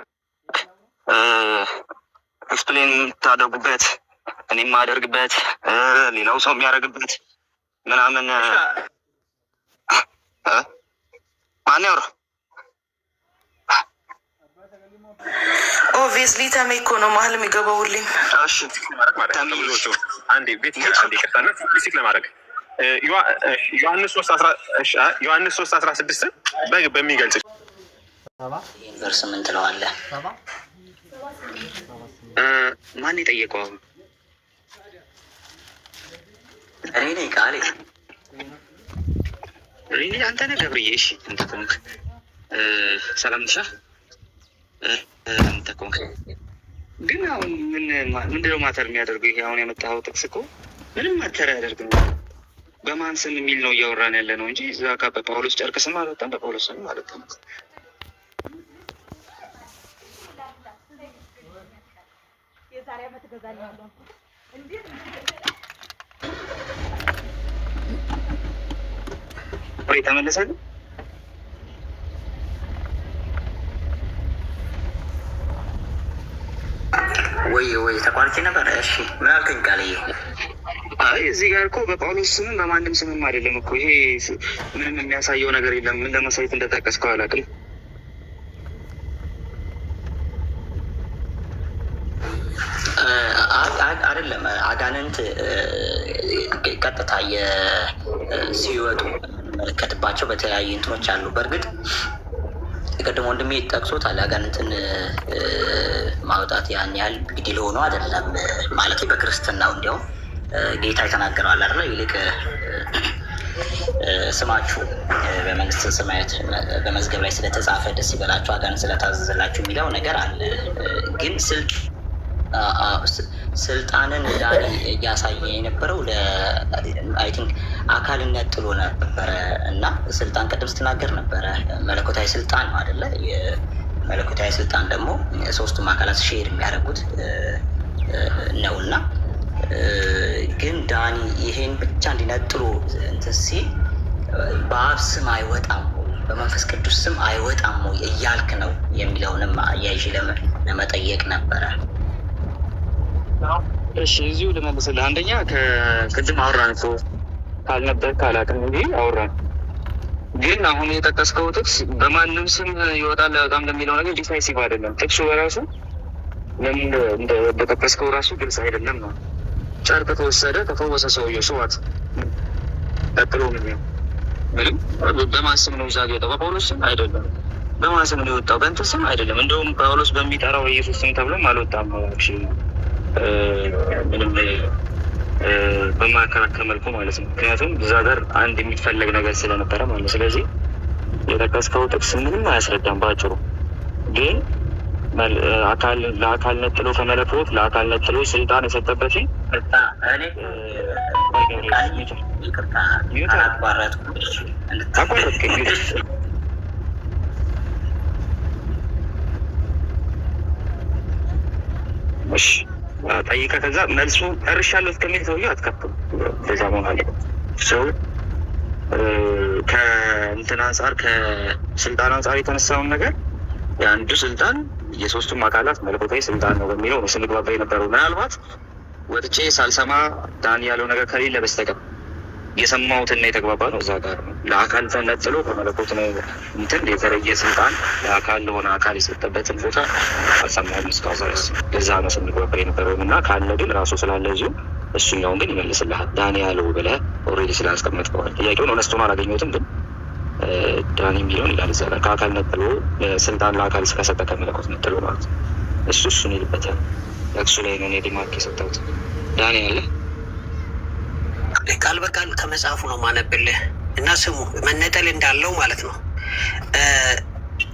ኤክስፕሌን የምታደርጉበት እኔ የማደርግበት ሌላው ሰው የሚያደርግበት ምናምን ማን ያወራ? ኦብቪየስሊ ተሜ እኮ ነው መሀል የሚገባው ሁሌም። አንዴ ቤት ቅርታና ፊዚክ ለማድረግ ዮሐንስ 3:16 በሚገልጽ ቨርስ ምን ትለዋለህ? ማን የጠየቀው? እኔ ነኝ ቃሌ። ሪሊ አንተ ነህ ገብርዬ? እሺ አንተ ኮንክ ሰላም ነሽ? አንተ ኮንክ ግን አሁን ምንድነው ማተር የሚያደርገው? ይሄ አሁን ያመጣኸው ጥቅስ እኮ ምንም ማተር አያደርግም። በማን ስም የሚል ነው እያወራን ያለ ነው እንጂ እዛ ጋር በጳውሎስ ጨርቅ ስም አልወጣም፣ በጳውሎስ ስም አልወጣም። ወይ ተመለሳለሁ ወይ ተቋርጬ ነበር። እሺ ምን አልከኝ ቃልዬ? አይ እዚህ ጋር እኮ በጳውሎስ ስምም በማንም ስምም አይደለም እኮ ይሄ ምንም የሚያሳየው ነገር የለም። ምን ለማሳየት እንደጠቀስከው አላውቅም። አይደለም አጋንንት ቀጥታ ሲወጡ የምንመለከትባቸው በተለያዩ እንትኖች አሉ። በእርግጥ የቀደም ወንድሜ ጠቅሶታል። አጋንንትን ማውጣት ያን ያህል ግድል ሆኖ አይደለም ማለት በክርስትናው እንዲያውም ጌታ የተናገረዋል አይደለ? ይልቅ ስማችሁ በመንግስተ ሰማያት በመዝገብ ላይ ስለተጻፈ ደስ ይበላችሁ፣ አጋንንት ስለታዘዘላችሁ የሚለው ነገር አለ። ግን ስልጣንን ዳኒ እያሳየ የነበረው አይ ቲንክ አካልነት ጥሎ ነበረ እና ስልጣን ቀደም ስትናገር ነበረ መለኮታዊ ስልጣን ነው አይደለ? መለኮታዊ ስልጣን ደግሞ ሶስቱም አካላት ሼር የሚያደርጉት ነው እና ግን ዳኒ ይሄን ብቻ እንዲነጥሎ እንትን ሲል በአብ ስም አይወጣም በመንፈስ ቅዱስ ስም አይወጣም እያልክ ነው የሚለውንም አያይዤ ለመጠየቅ ነበረ። እሺ እዚሁ ልመልስልህ። አንደኛ ከቅድም አወራን እኮ ካልነበር ካላቅም እንጂ አወራን። ግን አሁን የጠቀስከው ጥቅስ በማንም ስም ይወጣል አይወጣም ለሚለው ነገር ዲሳይሲቭ አይደለም። ጥቅሱ በራሱ ለምን እንደጠቀስከው ራሱ ግልጽ አይደለም ነው። ጨርቅ ተወሰደ፣ ተፈወሰ ሰውየው። ሰዋት ቀጥሎ ምንም በማን ስም ነው እዛ የወጣው? በጳውሎስ ስም አይደለም። በማን ስም ነው የወጣው? በእንትን ስም አይደለም። እንደውም ጳውሎስ በሚጠራው ኢየሱስ ስም ተብሎም አልወጣም። ምንም በማያከራከር መልኩ ማለት ነው። ምክንያቱም እዛ ጋር አንድ የሚፈለግ ነገር ስለነበረ ማለት ነው። ስለዚህ የጠቀስከው ጥቅስ ምንም አያስረዳም። በአጭሩ ግን ለአካል ነጥሎ ከመለኮት ለአካል ነጥሎ ስልጣን የሰጠበት ጠይቀ ከዛ መልሱ ጨርሻለሁ እስከሚል ሰውዬው አትከፍም። በዛ መሆን አለበት ሰው ከእንትን አንጻር ከስልጣን አንጻር የተነሳውን ነገር የአንዱ ስልጣን የሶስቱም አካላት መለኮታዊ ስልጣን ነው በሚለው ነው ስንግባባ የነበረው። ምናልባት ወጥቼ ሳልሰማ ዳኒ ያለው ነገር ከሌለ በስተቀር የሰማሁትና የተግባባ ነው እዛ ጋር ነው። ለአካል ተነጥሎ ከመለኮት ነው እንትን የተለየ ስልጣን ለአካል ለሆነ አካል የሰጠበትን ቦታ አልሰማሁም እስካሁን ድረስ። ለዛ ነው ስንግባባ የነበረው እና ካለ ግን ራሱ ስላለ እዚሁ እሱኛውን ግን ይመልስልሃል። ዳኒ ያለው ብለህ ኦልሬዲ ስላስቀመጥከዋል። ጥያቄውን ሆነስቶን አላገኘሁትም ግን ዳኒ የሚለውን ይላል እዛ ጋር ከአካል ነጥሎ ስልጣን ለአካል እስከሰጠ ከመለኮት ነጥሎ ማለት ነው። እሱን ይልበታል። ለእሱ ላይ ነው እኔ ዲማርክ የሰጠሁት። ዳኒ ያለ ቃል በቃል ከመጽሐፉ ነው ማነብልህ እና ስሙ መነጠል እንዳለው ማለት ነው።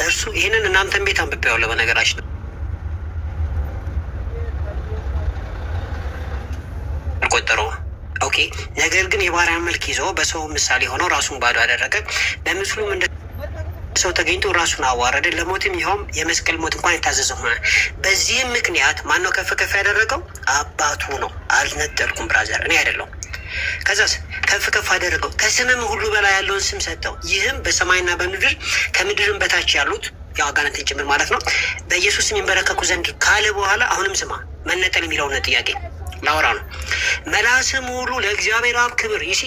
እርሱ ይህንን እናንተን ቤት አንብቤዋለሁ በነገራችን አልቆጠረውም። ኦኬ። ነገር ግን የባሪያን መልክ ይዞ በሰው ምሳሌ ሆነው ራሱን ባዶ አደረገ፣ በምስሉም እንደ ሰው ተገኝቶ ራሱን አዋረደ፣ ለሞትም ይኸውም የመስቀል ሞት እንኳን የታዘዘ ሆነ። በዚህም ምክንያት ማነው ከፍ ከፍ ያደረገው? አባቱ ነው። አልነጠልኩም ብራዘር፣ እኔ አይደለሁም። ከዛስ ከፍ ከፍ አደረገው፣ ከስምም ሁሉ በላይ ያለውን ስም ሰጠው። ይህም በሰማይና በምድር ከምድርም በታች ያሉት ያው አጋንንትን ጭምር ማለት ነው በኢየሱስ ስም ይንበረከኩ ዘንድ ካለ በኋላ አሁንም ስማ፣ መነጠል የሚለውን ጥያቄ ላወራ ነው። መላስም ሁሉ ለእግዚአብሔር አብ ክብር ይሲ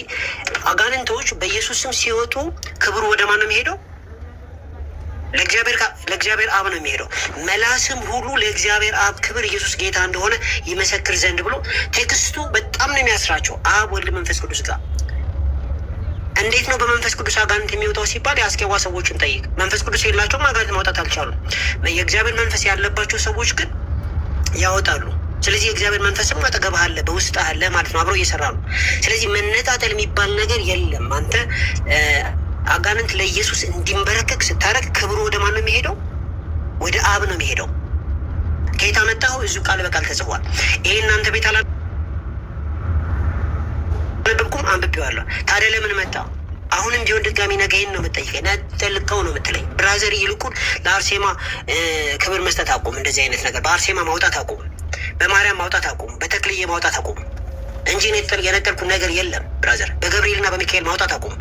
አጋንንቶች በኢየሱስ ስም ሲወጡ ክብሩ ወደ ማን ነው የሚሄደው? ለእግዚአብሔር አብ ነው የሚሄደው። መላስም ሁሉ ለእግዚአብሔር አብ ክብር ኢየሱስ ጌታ እንደሆነ ይመሰክር ዘንድ ብሎ ቴክስቱ በጣም ነው የሚያስራቸው። አብ ወልድ መንፈስ ቅዱስ ጋር እንዴት ነው በመንፈስ ቅዱስ አጋንንት የሚወጣው ሲባል የአስኬዋ ሰዎችን ጠይቅ። መንፈስ ቅዱስ የላቸውም፣ አጋንንት ማውጣት አልቻሉም። የእግዚአብሔር መንፈስ ያለባቸው ሰዎች ግን ያወጣሉ። ስለዚህ የእግዚአብሔር መንፈስም አጠገብህ አለ፣ በውስጥ አለ ማለት ነው። አብሮ እየሰራ ነው። ስለዚህ መነጣጠል የሚባል ነገር የለም። አንተ አጋንንት ለኢየሱስ እንዲንበረከክ ስታረግ ክብሩ ወደ ማን ነው የሚሄደው? ወደ አብ ነው የሚሄደው። ከየት አመጣኸው? እዚሁ ቃል በቃል ተጽፏል። ይሄ እናንተ ቤት አላነበብኩም? አንብቤዋለሁ። ታዲያ ለምን መጣ? አሁንም ቢሆን ድጋሚ ነገ ይህን ነው የምጠይቀኝ። ነጠልቀው ነው የምትለኝ። ብራዘር ይልቁን ለአርሴማ ክብር መስጠት አቁም። እንደዚህ አይነት ነገር በአርሴማ ማውጣት አቁም። በማርያም ማውጣት አቁም። በተክልዬ ማውጣት አቁም እንጂ የነጠልኩ ነገር የለም ብራዘር። በገብርኤልና በሚካኤል ማውጣት አቁም።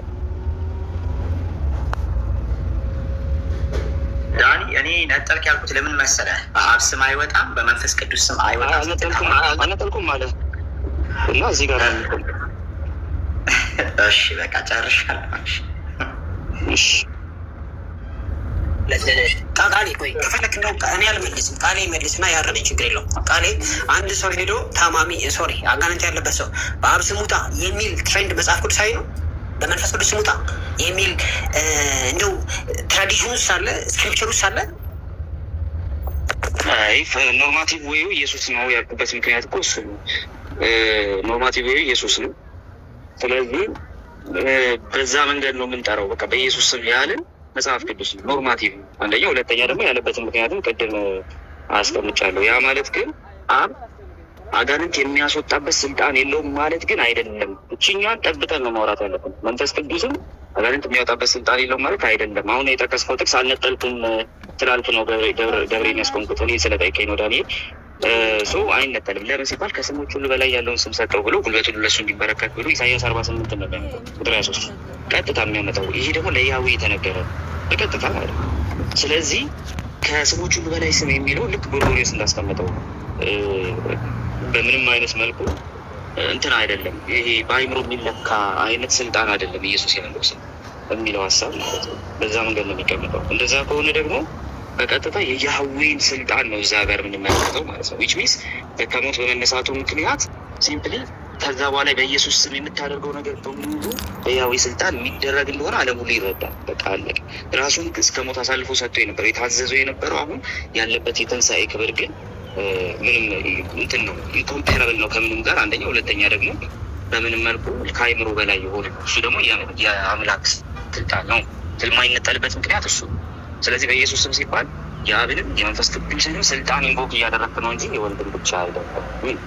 ዳኒ እኔ ነጠልክ ያልኩት ለምን መሰለህ? በአብ ስም አይወጣም፣ በመንፈስ ቅዱስ ስም አይወጣም። አነጠልኩም ማለት እና እዚህ ጋር እሺ በቃ ጨርሻለሁ። እሺ ቃሌ ቆይ ከፈለክ እንደው እኔ አልመልስም። ቃሌ መልስና ያረነኝ ችግር የለውም። ቃሌ አንድ ሰው ሄዶ ታማሚ አጋንንት ያለበት ሰው በአብ ስም ውጣ የሚል ትሬንድ መጽሐፍ ቅዱሳዊ ነው። በመንፈስ ቅዱስ ስም ውጣ የሚል እንደው ትራዲሽን ውስጥ አለ፣ ስክሪፕቸር ውስጥ አለ። ኖርማቲቭ ወዩ ኢየሱስ ነው ያልኩበት ምክንያት እኮ እሱ ነው። ኖርማቲቭ ወዩ ኢየሱስ ነው። ስለዚህ በዛ መንገድ ነው የምንጠራው። በቃ በኢየሱስ ስም ያልን መጽሐፍ ቅዱስ ነው ኖርማቲቭ። አንደኛ፣ ሁለተኛ ደግሞ ያለበትን ምክንያቱም ቅድም አስቀምጫለሁ። ያ ማለት ግን አብ አጋንንት የሚያስወጣበት ስልጣን የለውም ማለት ግን አይደለም። እችኛን ጠብቀን ነው ማውራት ያለብን። መንፈስ ቅዱስም አጋንንት የሚያወጣበት ስልጣን የለውም ማለት አይደለም። አሁን የጠቀስከው ጥቅስ አልነጠልኩም ትላልክ ነው ገብሬን ያስቆምኩት እኔ ስለጠይቀኝ ነው ዳንኤል። ሰው አይነጠልም። ለምን ሲባል ከስሞች ሁሉ በላይ ያለውን ስም ሰጠው ብሎ ጉልበቱ ለሱ እንዲበረከት ብሎ ኢሳያስ 48 ነበር ቁጥር 23 ቀጥታ የሚያመጣው። ይሄ ደግሞ ለያዌ የተነገረ በቀጥታ ማለት ነው። ስለዚህ ከስሞች ሁሉ በላይ ስም የሚለው ልክ ጎርጎርዮስ እንዳስቀመጠው በምንም አይነት መልኩ እንትን አይደለም። ይሄ በአይምሮ የሚለካ አይነት ስልጣን አይደለም ኢየሱስ ያለው ስም የሚለው ሀሳብ ማለት ነው። በዛ መንገድ ነው የሚቀመጠው። እንደዛ ከሆነ ደግሞ በቀጥታ የያህዌን ስልጣን ነው እዛ ጋር የምንመለከተው ማለት ነው። ዊች ሚንስ ከሞት በመነሳቱ ምክንያት ሲምፕሊ ከዛ በኋላ በኢየሱስ ስም የምታደርገው ነገር በሙሉ በያህዌ ስልጣን የሚደረግ እንደሆነ ዓለም ሁሉ ይረዳል። በቃ አለቀ። ራሱን እስከ ሞት አሳልፎ ሰጥቶ የነበረው የታዘዘው የነበረው አሁን ያለበት የትንሣኤ ክብር ግን ምንም እንትን ነው ኢንኮምፓራብል ነው ከምንም ጋር። አንደኛ፣ ሁለተኛ ደግሞ በምንም መልኩ ከአይምሮ በላይ የሆነ እሱ ደግሞ የአምላክ ስልጣን ነው። የማይነጠልበት ምክንያት እሱ። ስለዚህ በኢየሱስ ስም ሲባል የአብንም የመንፈስ ቅዱስንም ስልጣን ኢንቮክ እያደረግክ ነው እንጂ የወልድን ብቻ አይደለም።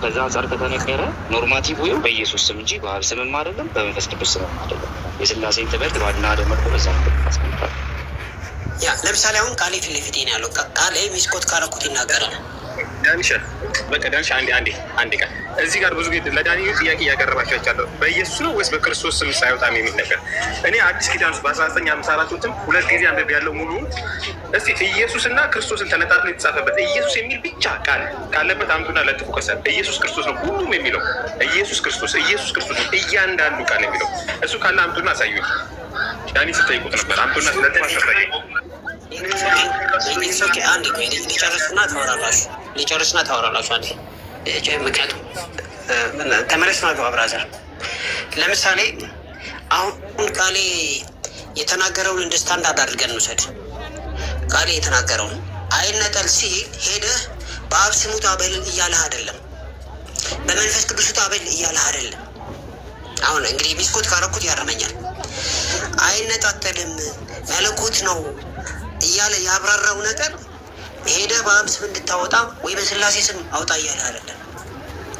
ከዛ አንጻር ከተነገረ ኖርማቲቭ ወይም በኢየሱስ ስም እንጂ በአብ ስምም አይደለም በመንፈስ ቅዱስ ስምም አይደለም። የስላሴን ትምህርት ባድና ደመርኮ በዛ ያስቀምጣል። ያ ለምሳሌ አሁን ቃሌ ፊት ለፊቴ ነው ያለው። ቃሌ ሚስኮት ካረኩት ይናገራል። ዳንሻ በቃ ዳንሻ አንዴ ቃል እዚህ ጋር ብዙ ጊዜ ለዳኒ ጥያቄ እያቀረባቸው አይቻለሁ። በኢየሱስ ነው ወይስ በክርስቶስ ስም ሳይወጣም የሚል ነገር እኔ አዲስ ኪዳን ውስጥ በ1954 ሁለት ጊዜ አንብቤ ያለው ሙሉ እስቲ ኢየሱስና ክርስቶስን ተነጣጥሎ የተጻፈበት ኢየሱስ የሚል ብቻ ቃል ካለበት አምጡና ለጥፉ። ከሰል ኢየሱስ ክርስቶስ ነው ሁሉም የሚለው ኢየሱስ ክርስቶስ ነው እያንዳንዱ ቃል የሚለው እሱ ካለ አምጡና አሳዩኝ። ዳኒ ስጠይቁት ነበር አምጡና ስለጥፋ አሳዩኝ። አንዴ ቆይ ሊጨርስና ታወራላችሁ አንዴ። ምክንያቱም ተመለስና ገባ ብራዘር። ለምሳሌ አሁን ቃሌ የተናገረውን እንደ ስታንዳርድ አድርገን እንውሰድ። ቃሌ የተናገረውን አይነጠል ሲል ሄደህ በአብ ስም ውጣ በል እያለህ አይደለም፣ በመንፈስ ቅዱስ ውጣ በል እያለህ አይደለም። አሁን እንግዲህ ሚስኮት ካረኩት ያረመኛል። አይነጣጠልም መለኮት ነው እያለ ያብራራው ነገር ሄደ በአብ ስም እንድታወጣ ወይ በስላሴ ስም አውጣ እያለ አይደለም።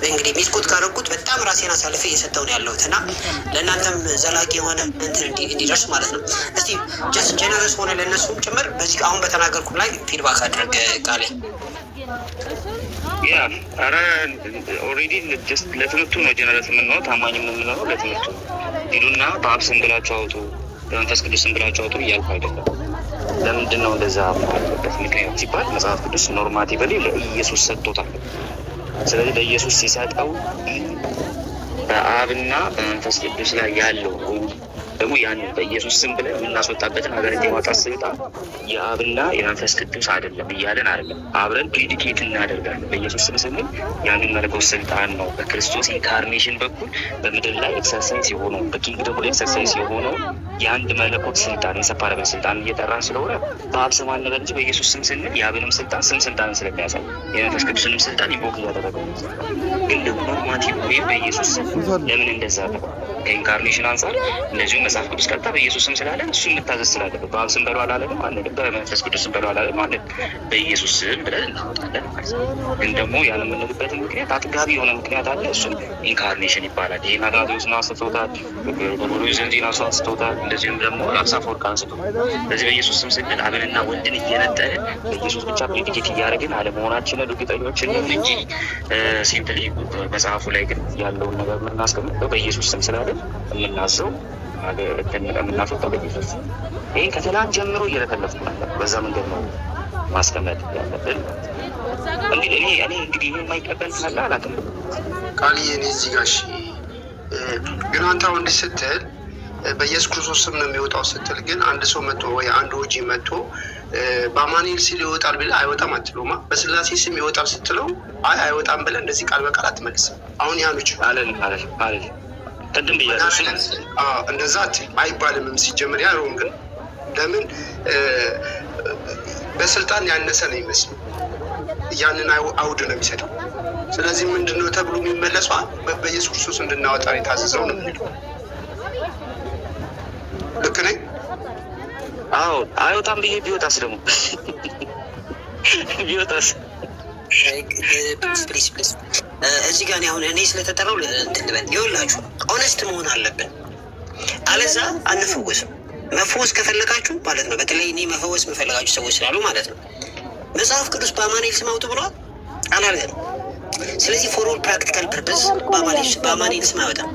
እንግዲህ ሚስኮት ካረኩት በጣም ራሴን አሳልፌ እየሰጠው ነው ያለሁት እና ለእናንተም ዘላቂ የሆነ እንትን እንዲደርስ ማለት ነው። እስቲ ጀስት ጀነረስ ሆነ ለእነሱም ጭምር በዚህ አሁን በተናገርኩት ላይ ፊድባክ አድርግ ቃሌ። ያ ኧረ ኦልሬዲ ጀስት ለትምህርቱ ነው ጀነረስ የምንሆነው ታማኝም የምንሆነው ለትምህርቱ። ሂዱና በአብ ስም ብላችሁ አውጡ፣ በመንፈስ ቅዱስ ስም ብላችሁ አውጡ እያልኩ አይደለም። ለምንድን ነው እንደዛ ማለበት ምክንያት ሲባል መጽሐፍ ቅዱስ ኖርማቲቭሊ ለኢየሱስ ሰጥቶታል። ስለዚህ ለኢየሱስ ሲሰጠው በአብና በመንፈስ ቅዱስ ላይ ያለው ደግሞ ያን በኢየሱስ ስም ብለን የምናስወጣበትን አጋንንት የማውጣት ስልጣን የአብና የመንፈስ ቅዱስ አይደለም እያለን አይደለም። አብረን ፕሪዲኬት እናደርጋለን። በኢየሱስ ስም ስንል ያንን መለኮት ስልጣን ነው በክርስቶስ ኢንካርኔሽን በኩል በምድር ላይ ኤክሰርሳይዝ የሆነው በኪንግደሙ ላይ ኤክሰርሳይዝ የሆነው የአንድ መለኮት ስልጣን የሰፓረበል ስልጣን እየጠራን ስለሆነ በአብ ስም አንበል እንጂ በኢየሱስ ስም ስንል የአብንም ስልጣን ስልጣን ስለሚያሳይ የመንፈስ ቅዱስንም ስልጣን ኢንቮክ እያደረገ ግን ደግሞ ኖርማቲቭ ወይም በኢየሱስ ስም ለምን እንደዛ ነው? ከኢንካርኔሽን አንጻር እንደዚሁም መጽሐፍ ቅዱስ ቀጥታ በኢየሱስ ስም ስላለን እሱ የምታዘዝ ስላለበት በአብ ስም በለው አላለንም አንልም፣ በመንፈስ ቅዱስ ስም በለው አላለንም አንልም፣ በኢየሱስ ስም ብለን እናወጣለን ማለት ነው። ግን ደግሞ ያን የምንልበትን ምክንያት አጥጋቢ የሆነ ምክንያት አለ። እሱም ኢንካርኔሽን ይባላል። ይህን አጋቶስን አንስቶታል፣ ዘንዚን አንስቶታል፣ እንደዚሁም ደግሞ አብሳፎርቅ አንስቶታል። ስለዚህ በኢየሱስ ስም ስንል አብንና ወልድን እየነጠልን በኢየሱስ ብቻ ፕሬዲኬት እያደረግን አለመሆናችንን እርግጠኞችን እንጂ ሲምፕሊ መጽሐፉ ላይ ግን ያለውን ነገር የምናስቀምጠው በኢየሱስ ስም ስላለ የምናዘው የምናስወጣው በኢየሱስ ስም። ይህን ከትናንት ጀምሮ እየለፈለፍኩ ነበር። በዛ መንገድ ነው ማስቀመጥ ያለብን። እንግዲህ እኔ እንግዲህ ይህ የማይቀበል ካለ አላውቅም። ቃልዬ እኔ እዚህ ጋር ግን አንተ አሁን እንዲህ ስትል በኢየሱስ ክርስቶስ ስም ነው የሚወጣው ስትል ግን አንድ ሰው መጥቶ ወይ አንድ ወጂ መጥቶ በአማኑኤል ሲል ይወጣል ብለህ አይወጣም አትለውማ። በስላሴ ስም ይወጣል ስትለው አይወጣም ብለህ እንደዚህ ቃል በቃል አትመልስም። አሁን ያኖች አለ ቅድም እንደዛ አይባልምም ሲጀምር ያለውን ግን ለምን በስልጣን ያነሰ ነው ይመስል ያንን አውድ ነው የሚሰጠው። ስለዚህ ምንድነው ተብሎ የሚመለሰው በኢየሱስ ክርስቶስ እንድናወጣ የታዘዘው ነው የሚለው። ልክ ነኝ? አዎ አይወጣም ብዬ ቢወጣስ ደግሞ ቢወጣስ ፕሊዝ እዚህ ጋር አሁን እኔ ስለተጠራው እንትን ልበል። ይኸውላችሁ ኦነስት መሆን አለብን፣ አለዛ አንፈወስም። መፈወስ ከፈለጋችሁ ማለት ነው፣ በተለይ እኔ መፈወስ የምፈልጋችሁ ሰዎች ስላሉ ማለት ነው፣ መጽሐፍ ቅዱስ በአማኑኤል ስም አውጡ ብለዋል አላልገም። ስለዚህ ፎር ኦል ፕራክቲካል ፐርፐስ በአማኑኤል ስም አይወጣም።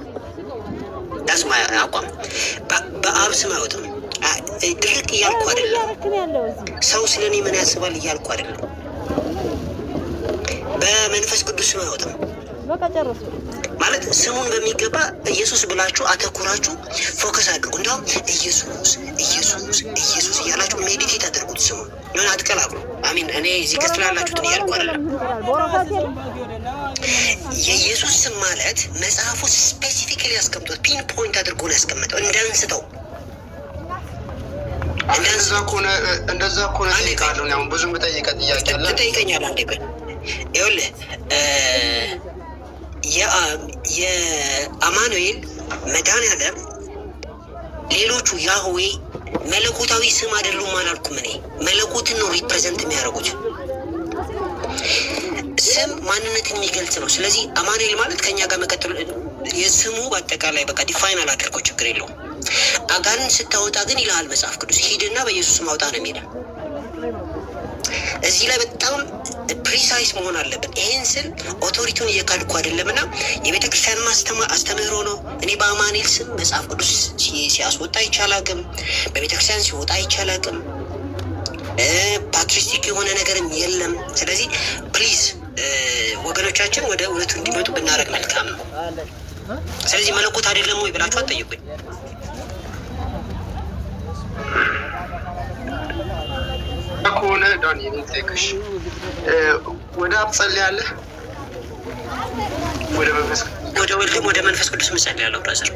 ዳስማ አቋም በአብ ስም አይወጣም። ድርቅ እያልኩ አይደለም፣ ሰው ስለ እኔ ምን ያስባል እያልኩ አይደለም። በመንፈስ ቅዱስ ስም አይወጣም ማለት ስሙን በሚገባ ኢየሱስ ብላችሁ አተኩራችሁ ፎከስ አድርጉ። እንዲሁም ኢየሱስ ኢየሱስ ኢየሱስ እያላችሁ ሜዲቴት አድርጉት። ስሙ ምን አትቀላቅሉ። አሚን። እኔ እዚህ ከስላላችሁትን እያልኩ አይደለም። የኢየሱስ ስም ማለት መጽሐፉ ስፔሲፊካሊ ያስቀምጡት ፒን ፖይንት አድርጎ ነው ያስቀምጠው እንዳንስተው። እንደዛ ከሆነ ጠይቃለሁ። አሁን ብዙ የምጠይቀህ ጥያቄ አለ። ትጠይቀኛለህ አንዴ ቆይ። ይኸውልህ የአማኑኤል መድኃኒዓለም ሌሎቹ ያህዌ መለኮታዊ ስም አይደሉም አላልኩም። እኔ መለኮትን ነው ሪፕሬዘንት የሚያደርጉት። ስም ማንነትን የሚገልጽ ነው። ስለዚህ አማኑኤል ማለት ከኛ ጋር መቀጠሉ የስሙ በአጠቃላይ በቃ ዲፋይን አላደርገው ችግር የለውም። አጋንን ስታወጣ ግን ይልሃል መጽሐፍ ቅዱስ ሂድና በኢየሱስ ማውጣ ነው የሚለው። እዚህ ላይ በጣም ፕሪሳይስ መሆን አለብን። ይሄን ስል ኦቶሪቲውን እየካድኩ አይደለም እና የቤተክርስቲያን አስተምህሮ ነው። እኔ በአማኑኤል ስም መጽሐፍ ቅዱስ ሲያስወጣ ይቻላቅም፣ በቤተክርስቲያን ሲወጣ ይቻላቅም፣ ፓትሪስቲክ የሆነ ነገርም የለም። ስለዚህ ፕሊዝ ወገኖቻችን ወደ እውነቱ እንዲመጡ ብናደርግ መልካም ነው። ስለዚህ መለኮት አይደለም ወይ ብላችሁ አትጠይቁኝ። ከሆነ ዳን የሚጠይቅሽ ወደ አብ ጸልያለህ? ወደ መንፈስ ወደ ወልድም ወደ መንፈስ ቅዱስ ምጸልያለሁ። ብራዘር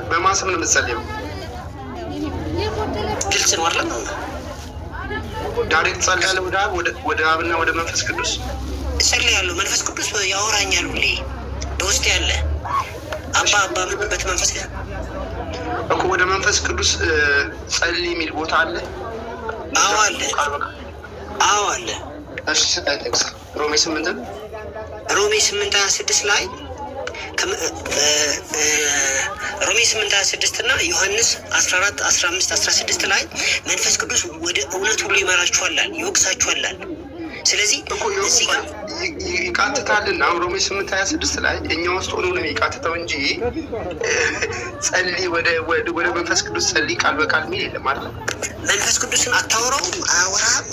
በማን ስም ነው የምትጸልየው? ግልጽ ነው አይደል? ዳይሬክት ጸልያለህ ወደ አብ ወደ አብና ወደ መንፈስ ቅዱስ ጸልያለሁ። መንፈስ ቅዱስ ያወራኛል ሁሌ በውስጥ ያለ አባ ምንበት መንፈስ እኮ ወደ መንፈስ ቅዱስ ጸልይ የሚል ቦታ አለ። አዎ አለ። አዎ አለ። እሺ ስታይ ጠቅሳ ሮሜ 8:26 ላይ ሮሜ 8:26 እና ዮሐንስ 14:15-16 ላይ መንፈስ ቅዱስ ወደ እውነት ሁሉ ይመራችኋል፣ ይወቅሳችኋል። ስለዚህ እዚህ ጋር ይቃትታልና ሮሜ 8:26 ላይ እኛ ውስጥ ሆኖ ነው የሚቃትተው እንጂ ጸልይ ወደ መንፈስ ቅዱስ ጸልይ ቃል በቃል የሚል የለም ማለት ነው። መንፈስ ቅዱስን አታወራውም፣ አያወራም።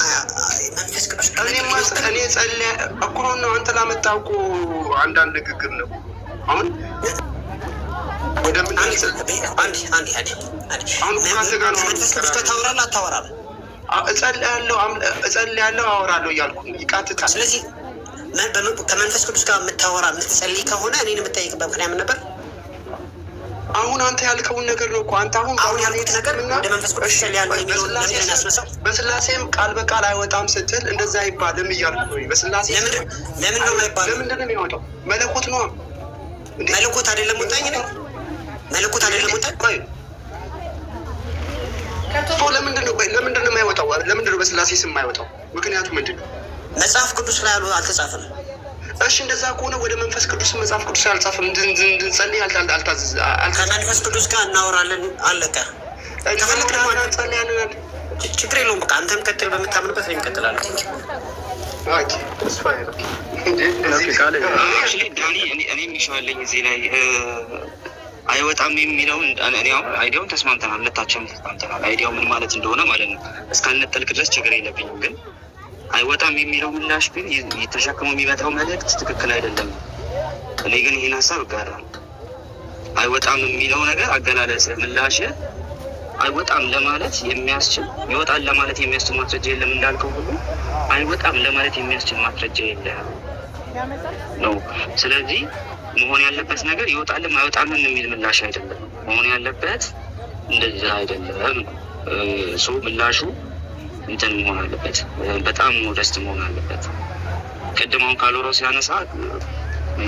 መንፈስ ቅዱስ እኔ ጸልይ እኮ ነው አንተ ላመጣው እኮ አንዳንድ ንግግር ነው። አሁን ወደ ምን መንፈስ ቅዱስ ጋር ታወራለህ አታወራም? እጸልያለሁ አወራለሁ እያልኩ ይቃትታል። ስለዚህ ከመንፈስ ቅዱስ ጋር የምታወራ የምትጸልይ ከሆነ እኔን የምጠይቅበት ምክንያት ነበር። አሁን አንተ ያልከውን ነገር ነው እኮ አንተ አሁን ያልኩት ነገር ወደ መንፈስ ቅዱስ ጸልያለሁ የሚለውን ለምን ያስመሳው? በስላሴም ቃል በቃል አይወጣም ስትል እንደዛ አይባልም እያልኩ ነው። በስላሴ ለምን ነው የማይባለው? ለምንድን ነው የሚወጣው? መለኮት ነው። መለኮት አይደለም ወጣኝ ነው መለኮት አይደለም ወጣኝ። ለምንድን ነው የማይወጣው? ለምንድን ነው በስላሴ ስም የማይወጣው? ምክንያቱ ምንድን ነው? መጽሐፍ ቅዱስ ላይ አልተጻፈም። እሺ እንደዛ ከሆነ ወደ መንፈስ ቅዱስ መጽሐፍ ቅዱስ አልጻፈም። እንድንጸልይ ከመንፈስ ቅዱስ ጋር እናወራለን። አለቀ። ከፈለግ ደግሞ እንጸልያለን። ችግር የለውም። በቃ አንተም ቀጥል፣ በምታምንበት ነው ይቀጥላል። ዳኒ እኔ የሚሻለኝ እዚህ ላይ አይወጣም የሚለውን አይዲያውን ተስማምተናል፣ ሁለታችንም ተስማምተናል። አይዲያው ምን ማለት እንደሆነ ማለት ነው እስካልነጠልክ ድረስ ችግር የለብኝም። ግን አይወጣም የሚለው ምላሽ ግን ተሸክሞ የሚመጣው መልእክት ትክክል አይደለም። እኔ ግን ይህን ሀሳብ እጋራለሁ። አይወጣም የሚለው ነገር አገላለጽ ምላሽ አይወጣም ለማለት የሚያስችል ይወጣል ለማለት የሚያስችል ማስረጃ የለም እንዳልከው ሁሉ አይወጣም ለማለት የሚያስችል ማስረጃ የለም ነው። ስለዚህ መሆን ያለበት ነገር ይወጣልም አይወጣምን የሚል ምላሽ አይደለም። መሆን ያለበት እንደዛ አይደለም። ሰው ምላሹ እንትን መሆን አለበት፣ በጣም ሞደስት መሆን አለበት። ቅድማውን ካሎሮ ሲያነሳ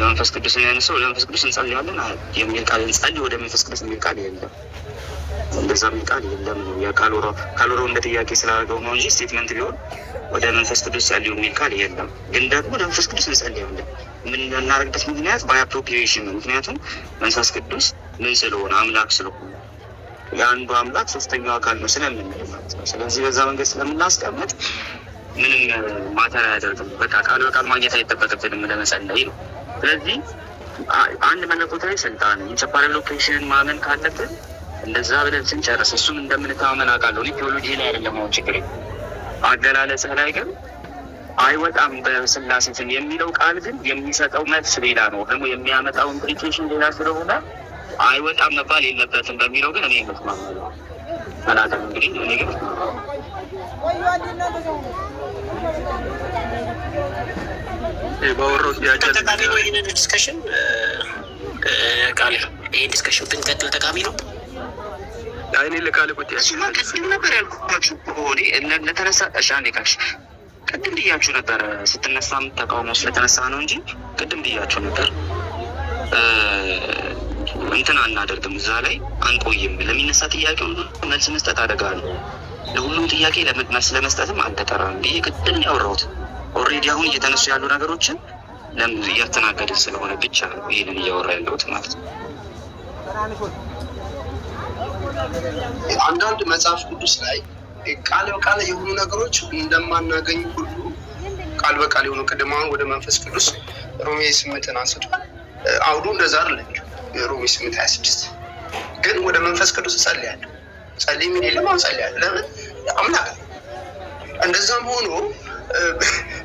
መንፈስ ቅዱስ ያነሳው ለመንፈስ ቅዱስ እንጸልያለን የሚል ቃል እንጸልይ ወደ መንፈስ ቅዱስ የሚል ቃል የለም። እንደዛ የሚል ቃል የለም። ካሎሮ እንደ ጥያቄ ስላደረገው ነው እንጂ ስቴትመንት ቢሆን ወደ መንፈስ ቅዱስ ጸልዩ የሚል ቃል የለም። ግን ደግሞ ለመንፈስ ቅዱስ እንጸልያለን። ምን እናደርግበት ምክንያት ባይ አፕሮፕሪዬሽን ነው። ምክንያቱም መንፈስ ቅዱስ ምን ስለሆነ አምላክ ስለሆነ የአንዱ አምላክ ሶስተኛው አካል ነው ስለምንል ማለት ነው። ስለዚህ በዛ መንገድ ስለምናስቀምጥ ምንም ማተር አያደርግም። በቃ ቃል በቃል ማግኘት አይጠበቅብንም ለመጸለይ ነው። ስለዚህ አንድ መለኮታዊ ስልጣን ኢንተርፓረል ሎኬሽንን ማመን ካለብን እንደዛ ብለን ስንጨርስ እሱም እንደምንተማመን አውቃለሁ። እኔ ቴዎሎጂ ላይ አይደለም አሁን ችግር አገላለጽህ ላይ ግን አይወጣም በስላሴ ስም የሚለው ቃል ግን የሚሰጠው መልስ ሌላ ነው። ደግሞ የሚያመጣው ኢምፕሊኬሽን ሌላ ስለሆነ አይወጣም መባል የለበትም በሚለው ግን እኔ መስማማለሁ። አላውቅም እንግዲህ እኔ ግን ባወራሁት ጠቃሚ ነው። ይህንን ዲስከሽን ቃል ይህን ዲስከሽን ብንቀጥል ጠቃሚ ነው። አይኔ ለቃል ቁጥ ቅድም ነበር ያልኳችሁ ሆኔ ለተነሳ ሻኔ ካሽ ቅድም ብያችሁ ነበር። ስትነሳ ተቃውሞ ስለተነሳ ነው እንጂ ቅድም ብያችሁ ነበር። እንትን አናደርግም፣ እዛ ላይ አንቆይም። ለሚነሳ ጥያቄ ሁሉ መልስ መስጠት አደርጋለሁ። ለሁሉም ጥያቄ መልስ ለመስጠትም አልተጠራም ብዬ ቅድም ያወራሁት። ኦልሬዲ አሁን እየተነሱ ያሉ ነገሮችን እያስተናገድን ስለሆነ ብቻ ነው ይህንን እያወራ ያለሁት ማለት ነው። አንዳንድ መጽሐፍ ቅዱስ ላይ ቃል በቃል የሆኑ ነገሮች እንደማናገኝ ሁሉ ቃል በቃል የሆኑ ቅድማውን ወደ መንፈስ ቅዱስ ሮሜ 8 አንስቷል። አውዱ እንደዛ አይደለም። ሮሜ 8:26 ግን ወደ መንፈስ ቅዱስ እጸልያለሁ። ጸልይ ምን የለም አንጸልያለሁ። ለምን አምላክ እንደዛም ሆኖ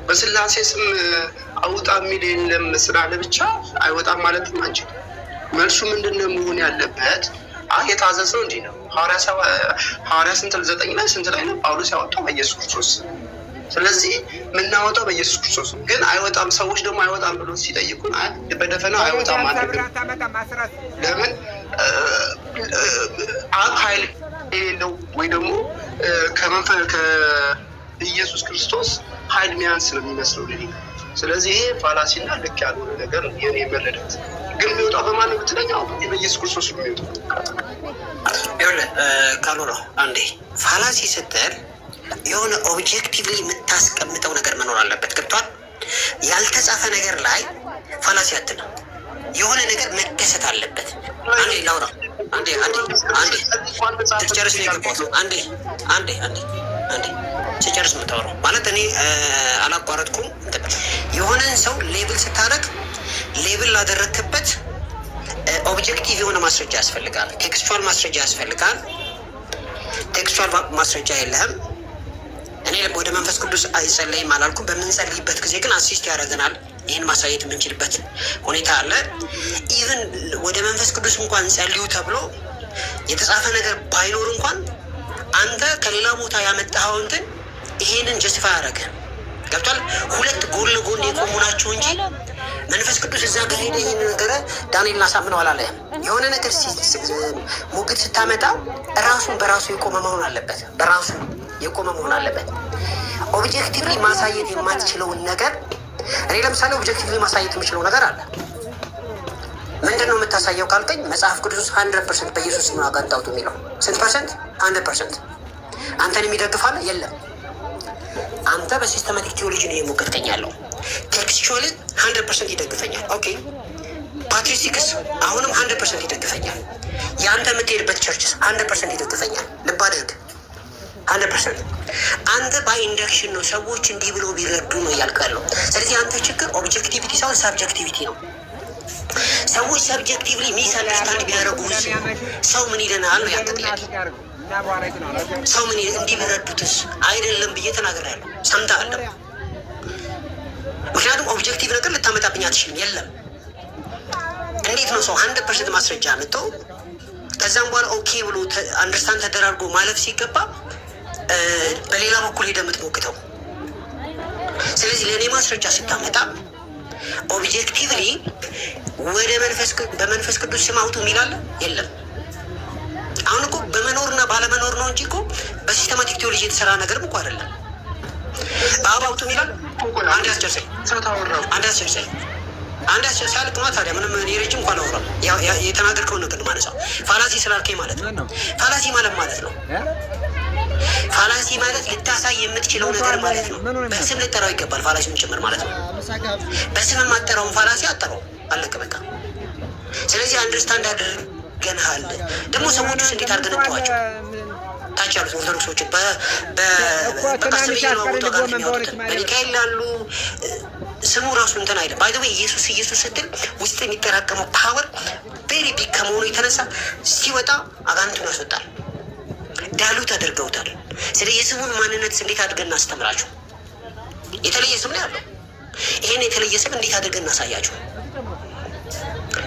በስላሴ ስም አውጣ የሚል የለም ስላለ ብቻ አይወጣም ማለትም አንችልም። መልሱ ምንድነው መሆን ያለበት? የታዘዝነው እንዲህ ነው። ሐዋርያ 9 ላይ ስንት ላይ ነው? ጳውሎስ ያወጣው በኢየሱስ ክርስቶስ። ስለዚህ የምናወጣው በኢየሱስ ክርስቶስ ነው። ግን አይወጣም። ሰዎች ደግሞ አይወጣም ብሎ ሲጠይቁን በደፈናው አይወጣም ማለት ነው። ለምን አብ ኃይል የሌለው ወይ ደግሞ ከኢየሱስ ክርስቶስ ኃይል ሚያንስ ነው የሚመስለው ልጅ። ስለዚህ ይሄ ፋላሲና ልክ ያልሆነ ነገር የኔ መረዳት። ግን የሚወጣው በማን ብትለኛው በኢየሱስ ክርስቶስ ነው የሚወጣው። ይኸውልህ ካሎራ አንዴ ፋላሲ ስትል የሆነ ኦብጀክቲቭሊ የምታስቀምጠው ነገር መኖር አለበት። ገብቷል? ያልተጻፈ ነገር ላይ ፋላሲ አትልም። የሆነ ነገር መከሰት አለበት። አንዴ ላውራ፣ አንዴ ትጨርስ ነው የገባሁት። አንዴ ሲጨርስ የምታወራው ማለት እኔ አላቋረጥኩም። የሆነን ሰው ሌብል ስታደርግ ሌብል ላደረግክበት ኦብጀክቲቭ የሆነ ማስረጃ ያስፈልጋል። ቴክስቹዋል ማስረጃ ያስፈልጋል። ቴክስቹዋል ማስረጃ የለህም። እኔ ወደ መንፈስ ቅዱስ አይጸለይም አላልኩም። በምንጸልይበት ጊዜ ግን አሲስት ያደርገናል ይህን ማሳየት የምንችልበት ሁኔታ አለ። ኢቨን ወደ መንፈስ ቅዱስ እንኳን ጸልዩ ተብሎ የተጻፈ ነገር ባይኖር እንኳን አንተ ከሌላ ቦታ ያመጣኸው እንትን ይሄንን ጀስቲፋይ ያደረገ ገብቷል። ሁለት ጎን ለጎን የቆሙ ናቸው እንጂ መንፈስ ቅዱስ እዛ ጋር ሄደ ይህን ነገረ ዳንኤልን አሳምነው አላለ። የሆነ ነገር ሙግት ስታመጣ ራሱን በራሱ የቆመ መሆን አለበት። በራሱ የቆመ መሆን አለበት። ኦብጀክቲቭሊ ማሳየት የማትችለውን ነገር እኔ ለምሳሌ ኦብጀክቲቭሊ ማሳየት የምችለው ነገር አለ። ምንድን ነው የምታሳየው ካልከኝ መጽሐፍ ቅዱስ 100% በኢየሱስ ነው አጋንንት አውጡ የሚለው ስንት ፐርሰንት? 100%። አንተን የሚደግፋለ የለም። አንተ በሲስተማቲክ ቴዎሎጂ ነው የሞገድከኝ ያለው። ቴክስቹዋሊ 100% ይደግፈኛል። ኦኬ ፓትሪስቲክስ አሁንም 100% ይደግፈኛል። የአንተ የምትሄድበት ቸርችስ 100% ይደግፈኛል። ልብ አድርግ 100%። አንተ ባይ ኢንደክሽን ነው ሰዎች እንዲህ ብሎ ቢረዱ ነው እያልካለሁ። ስለዚህ አንተ ችግር ኦብጀክቲቪቲ ሳይሆን ሳብጀክቲቪቲ ነው። ሰዎች ሰብጀክቲቭሊ ሚስ አንደርስታንድ ቢያደርጉ ሰው ምን ይለናል ነው ያንተ ጥያቄ። ሰው ምን እንዲህ ቢረዱትስ አይደለም ብዬ ተናግሬያለሁ። ሰምተሃል? ምክንያቱም ኦብጀክቲቭ ነገር ልታመጣብኝ አትችልም። የለም። እንዴት ነው ሰው 100% ማስረጃ አምጥተው ከዛም በኋላ ኦኬ ብሎ አንደርስታንድ ተደራርጎ ማለፍ ሲገባ በሌላ በኩል ሄደህ የምትሞክተው? ስለዚህ ለእኔ ማስረጃ ስታመጣ ኦብጀክቲቭሊ ወደ በመንፈስ ቅዱስ ስም አውጡ የሚላለ የለም። አሁን እኮ በመኖርና ባለመኖር ነው እንጂ እኮ በሲስተማቲክ ቴዎሎጂ የተሰራ ነገርም እኮ አይደለም። በአብ አውጡ የሚላል አንድ ያስጨርሰኝ ሳልቅማ ታዲያ ምንም ረጅም እንኳን አወራም። የተናገርከውን ነገር ማነሳው ፋላሲ ስላልከኝ ማለት ነው። ፋላሲ ማለት ነው። ፋላሲ ማለት ልታሳይ የምትችለው ነገር ማለት ነው። በስም ልጠራው ይገባል። ፋላሲውን ጭምር ማለት ነው። በስም የማጠራውን ፋላሲ አጠራው። አለቀ በቃ። ስለዚህ አንደርስታንድ አድርገንሃል። ደግሞ ሰዎች ውስጥ እንዴት አድርገን እንተዋቸው? ታች ያሉት ኦርቶዶክሶችን በቀስም እየለዋወጡ ጋር የሚያወጡትን በሚካኤል ላሉ ስሙ ራሱ እንትን አይደለም። ባይ ዘ ዌይ ኢየሱስ ስትል ውስጥ የሚጠራቀመው ፓወር ቬሪ ቢግ ከመሆኑ የተነሳ ሲወጣ አጋንንቱን ያስወጣል። ዳሉት አድርገውታል። ስለ የስሙን ማንነት እንዴት አድርገን እናስተምራቸው? የተለየ ስም ነው ያለው። ይሄን የተለየ ስም እንዴት አድርገን እናሳያቸው?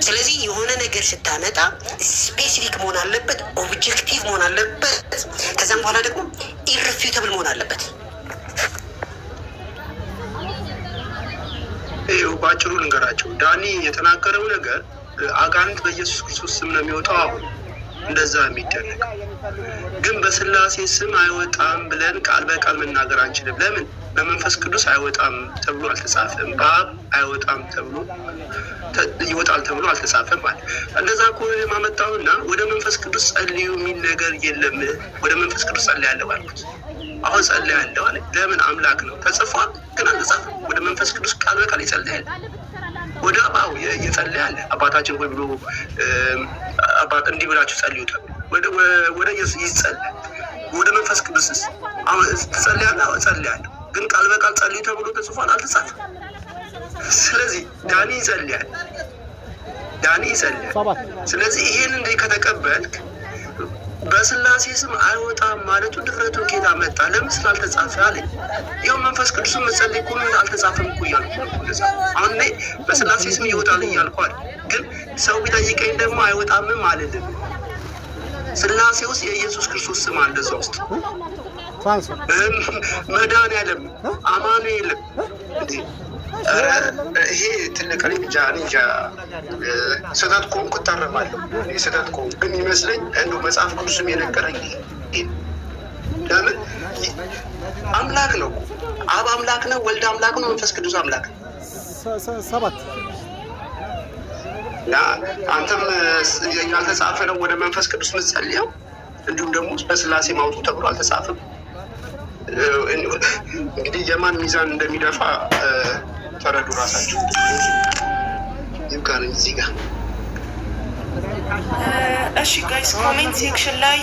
ስለዚህ የሆነ ነገር ስታመጣ ስፔሲፊክ መሆን አለበት፣ ኦብጀክቲቭ መሆን አለበት። ከዛም በኋላ ደግሞ ኢርፊዩተብል መሆን አለበት። ይኸው በአጭሩ ልንገራቸው። ዳኒ የተናገረው ነገር አጋንንት በኢየሱስ ክርስቶስ ስም ነው የሚወጣው። አሁን እንደዛ የሚደረግ ግን በስላሴ ስም አይወጣም ብለን ቃል በቃል መናገር አንችልም። ለምን? በመንፈስ ቅዱስ አይወጣም ተብሎ አልተጻፈም። በአብ አይወጣም ተብሎ ይወጣል ተብሎ አልተጻፈም። ማለት እንደዛ ከሆነ የማመጣውና ወደ መንፈስ ቅዱስ ጸልዩ የሚል ነገር የለም። ወደ መንፈስ ቅዱስ ጸልያለሁ አልኩት። አሁን ጸልያለሁ አለ። ለምን? አምላክ ነው። ተጽፏል ግን አልተጻፈም። ወደ መንፈስ ቅዱስ ቃል በቃል ይጸልያል። ወደ አባው ይጸልያል። አባታችን ሆይ ብሎ አባት እንዲህ ብላችሁ ጸልዩ ተብሎ ወደ ኢየሱስ ይጸልያል። ወደ መንፈስ ቅዱስስ አሁን ትጸልያለህ? አሁን ጸልያለሁ ግን ቃል በቃል ጸልዩ ተብሎ ተጽፏል አልተጻፈም። ስለዚህ ዳኒ ይጸልያል። ስለዚህ ይሄን እንዲህ ከተቀበልክ በስላሴ ስም አይወጣም ማለቱ ድፍረቱ ኬታ መጣ? ለምን ስላልተጻፈ አለኝ። ይኸው መንፈስ ቅዱስን መጸለይ እኮ አልተጻፈም እኮ እያልኩ አሁን እኔ በስላሴ ስም ይወጣል እያልኳል። ግን ሰው ቢጠይቀኝ ደግሞ አይወጣምም አልልም። ስላሴ ውስጥ የኢየሱስ ክርስቶስ ስም አለ። እዛ ውስጥ መድኃኒዓለም አማኑኤልም ይሄ ትልቅ እንጃ ስህተት ከሆንኩ እታረማለሁ። ስህተት ከሆንኩ ግን ይመስለኝ እንደው መጽሐፍ ቅዱስም የነገረኝ ለምን አምላክ ነው። አብ አምላክ ነው፣ ወልድ አምላክ ነው፣ መንፈስ ቅዱስ አምላክ ነው። እና አንተም ያልተጻፈ ነው ወደ መንፈስ ቅዱስ ምትጸልየው። እንዲሁም ደግሞ በስላሴ ማውጡ ተብሎ አልተጻፈም። እንግዲህ የማን ሚዛን እንደሚደፋ ተረዱ ራሳቸው። ይብቃን እዚህ ጋር። እሺ ጋይስ ኮሜንት ሴክሽን ላይ